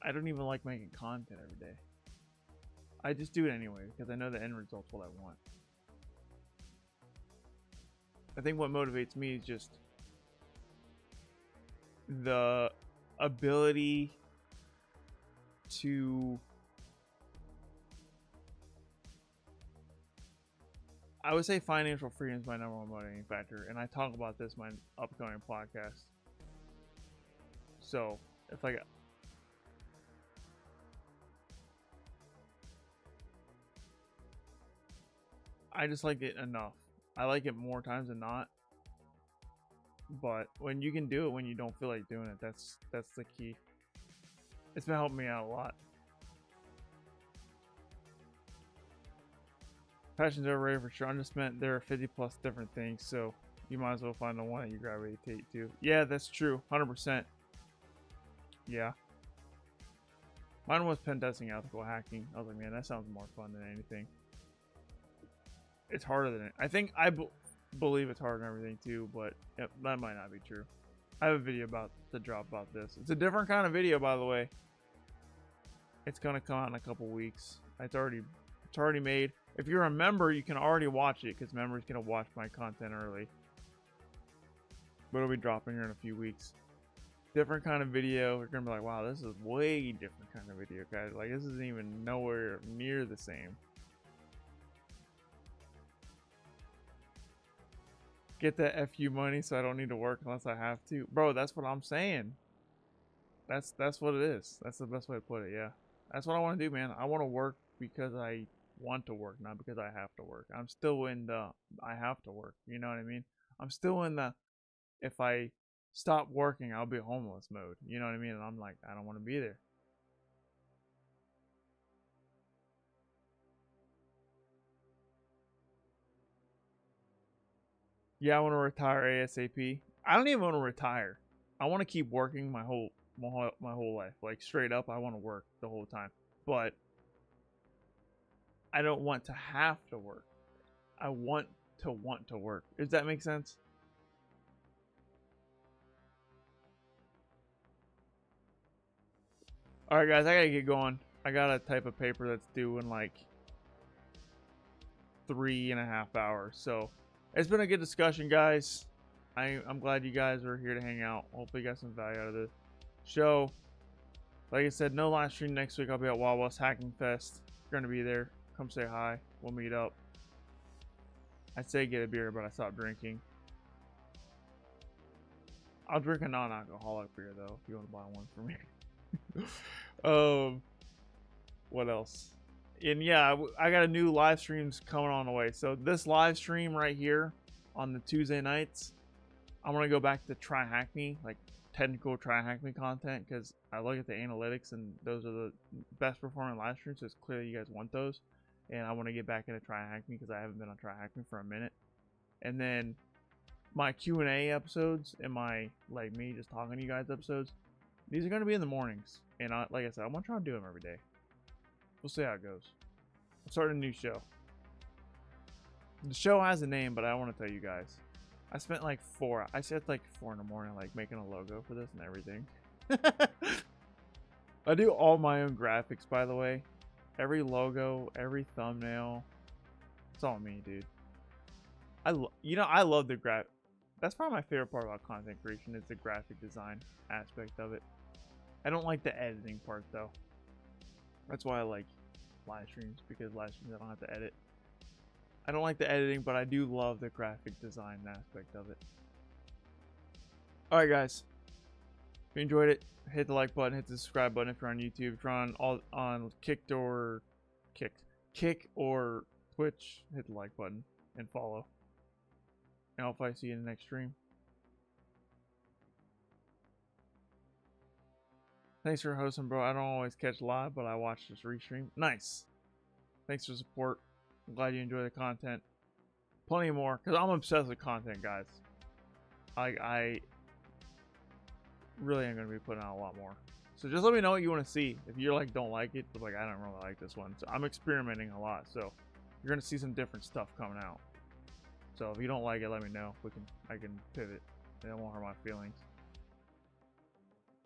S1: I don't even like making content every day. I just do it anyway because I know the end result's what I want. I think what motivates me is just the ability to, I would say financial freedom is my number one motivating factor, and I talk about this in my upcoming podcast. So if I just like it enough. I like it more times than not. But when you can do it when you don't feel like doing it, that's the key. It's been helping me out a lot. Passion's overrated for sure. I just meant there are 50 plus different things, so you might as well find the one that you gravitate to. Yeah, that's true. 100%. Yeah. Mine was pen testing, ethical hacking. I was like, man, that sounds more fun than anything. It's harder than it. I think believe it's harder than everything too, but that might not be true. I have a video about the drop about this. It's a different kind of video, by the way. It's gonna come out in a couple weeks. It's already made. If you're a member, you can already watch it because members can watch my content early. But it'll be dropping here in a few weeks. Different kind of video. You're gonna be like, wow, this is way different kind of video, guys. Like, this isn't even nowhere near the same. Get that FU money so I don't need to work unless I have to. Bro, that's what I'm saying. That's what it is. That's the best way to put it, yeah. That's what I want to do, man. I want to work because I want to work, not because I have to work. I'm still in the I have to work. You know what I mean? I'm still in the if I stop working, I'll be homeless mode. You know what I mean? And I'm like, I don't want to be there. Yeah, I want to retire ASAP. I don't even want to retire. I want to keep working my whole life. Like, straight up, I want to work the whole time. But I don't want to have to work. I want to work. Does that make sense? All right, guys, I gotta get going. I got a type of paper that's due in like 3.5 hours. So it's been a good discussion, guys. I'm glad you guys are here to hang out. Hopefully you got some value out of the show. Like I said, no live stream next week. I'll be at Wild West Hacking Fest. You're gonna be there. Come say hi. We'll meet up. I'd say get a beer, but I stopped drinking. I'll drink a non-alcoholic beer though, if you want to buy one for me. What else? And yeah, I got a new live streams coming on the way. So this live stream right here on the Tuesday nights, I'm gonna go back to Try Hack Me, like technical Try Hack Me content, because I look at the analytics and those are the best performing live streams. So it's clear you guys want those, and I want to get back into Try Hack Me because I haven't been on Try Hack Me for a minute. And then my Q&A episodes and my like me just talking to you guys episodes, these are gonna be in the mornings. And like I said, I'm gonna try to do them every day. We'll see how it goes. I'm starting a new show. The show has a name, but I want to tell you guys. I spent like I said like 4 in the morning, like making a logo for this and everything. I do all my own graphics, by the way. Every logo, every thumbnail. It's all me, dude. I love the graph. That's probably my favorite part about content creation is the graphic design aspect of it. I don't like the editing part though. That's why I like live streams, because live streams I don't have to edit. I don't like the editing, but I do love the graphic design aspect of it. Alright guys, if you enjoyed it, hit the like button, hit the subscribe button if you're on YouTube. If you're on Kick or Twitch, hit the like button and follow. And I'll probably see you in the next stream. Thanks for hosting, bro. I don't always catch live, but I watch this restream. Nice. Thanks for support. I'm glad you enjoy the content. Plenty more, because I'm obsessed with content, guys. I really am going to be putting out a lot more. So just let me know what you want to see. If you're like, don't like it, but like, I don't really like this one. So I'm experimenting a lot. So you're going to see some different stuff coming out. So if you don't like it, let me know. I can pivot. And it won't hurt my feelings.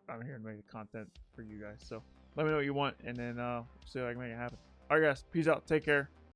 S1: I'm here to make the content for you guys. So let me know what you want, and then see if I can make it happen. Alright guys, peace out. Take care.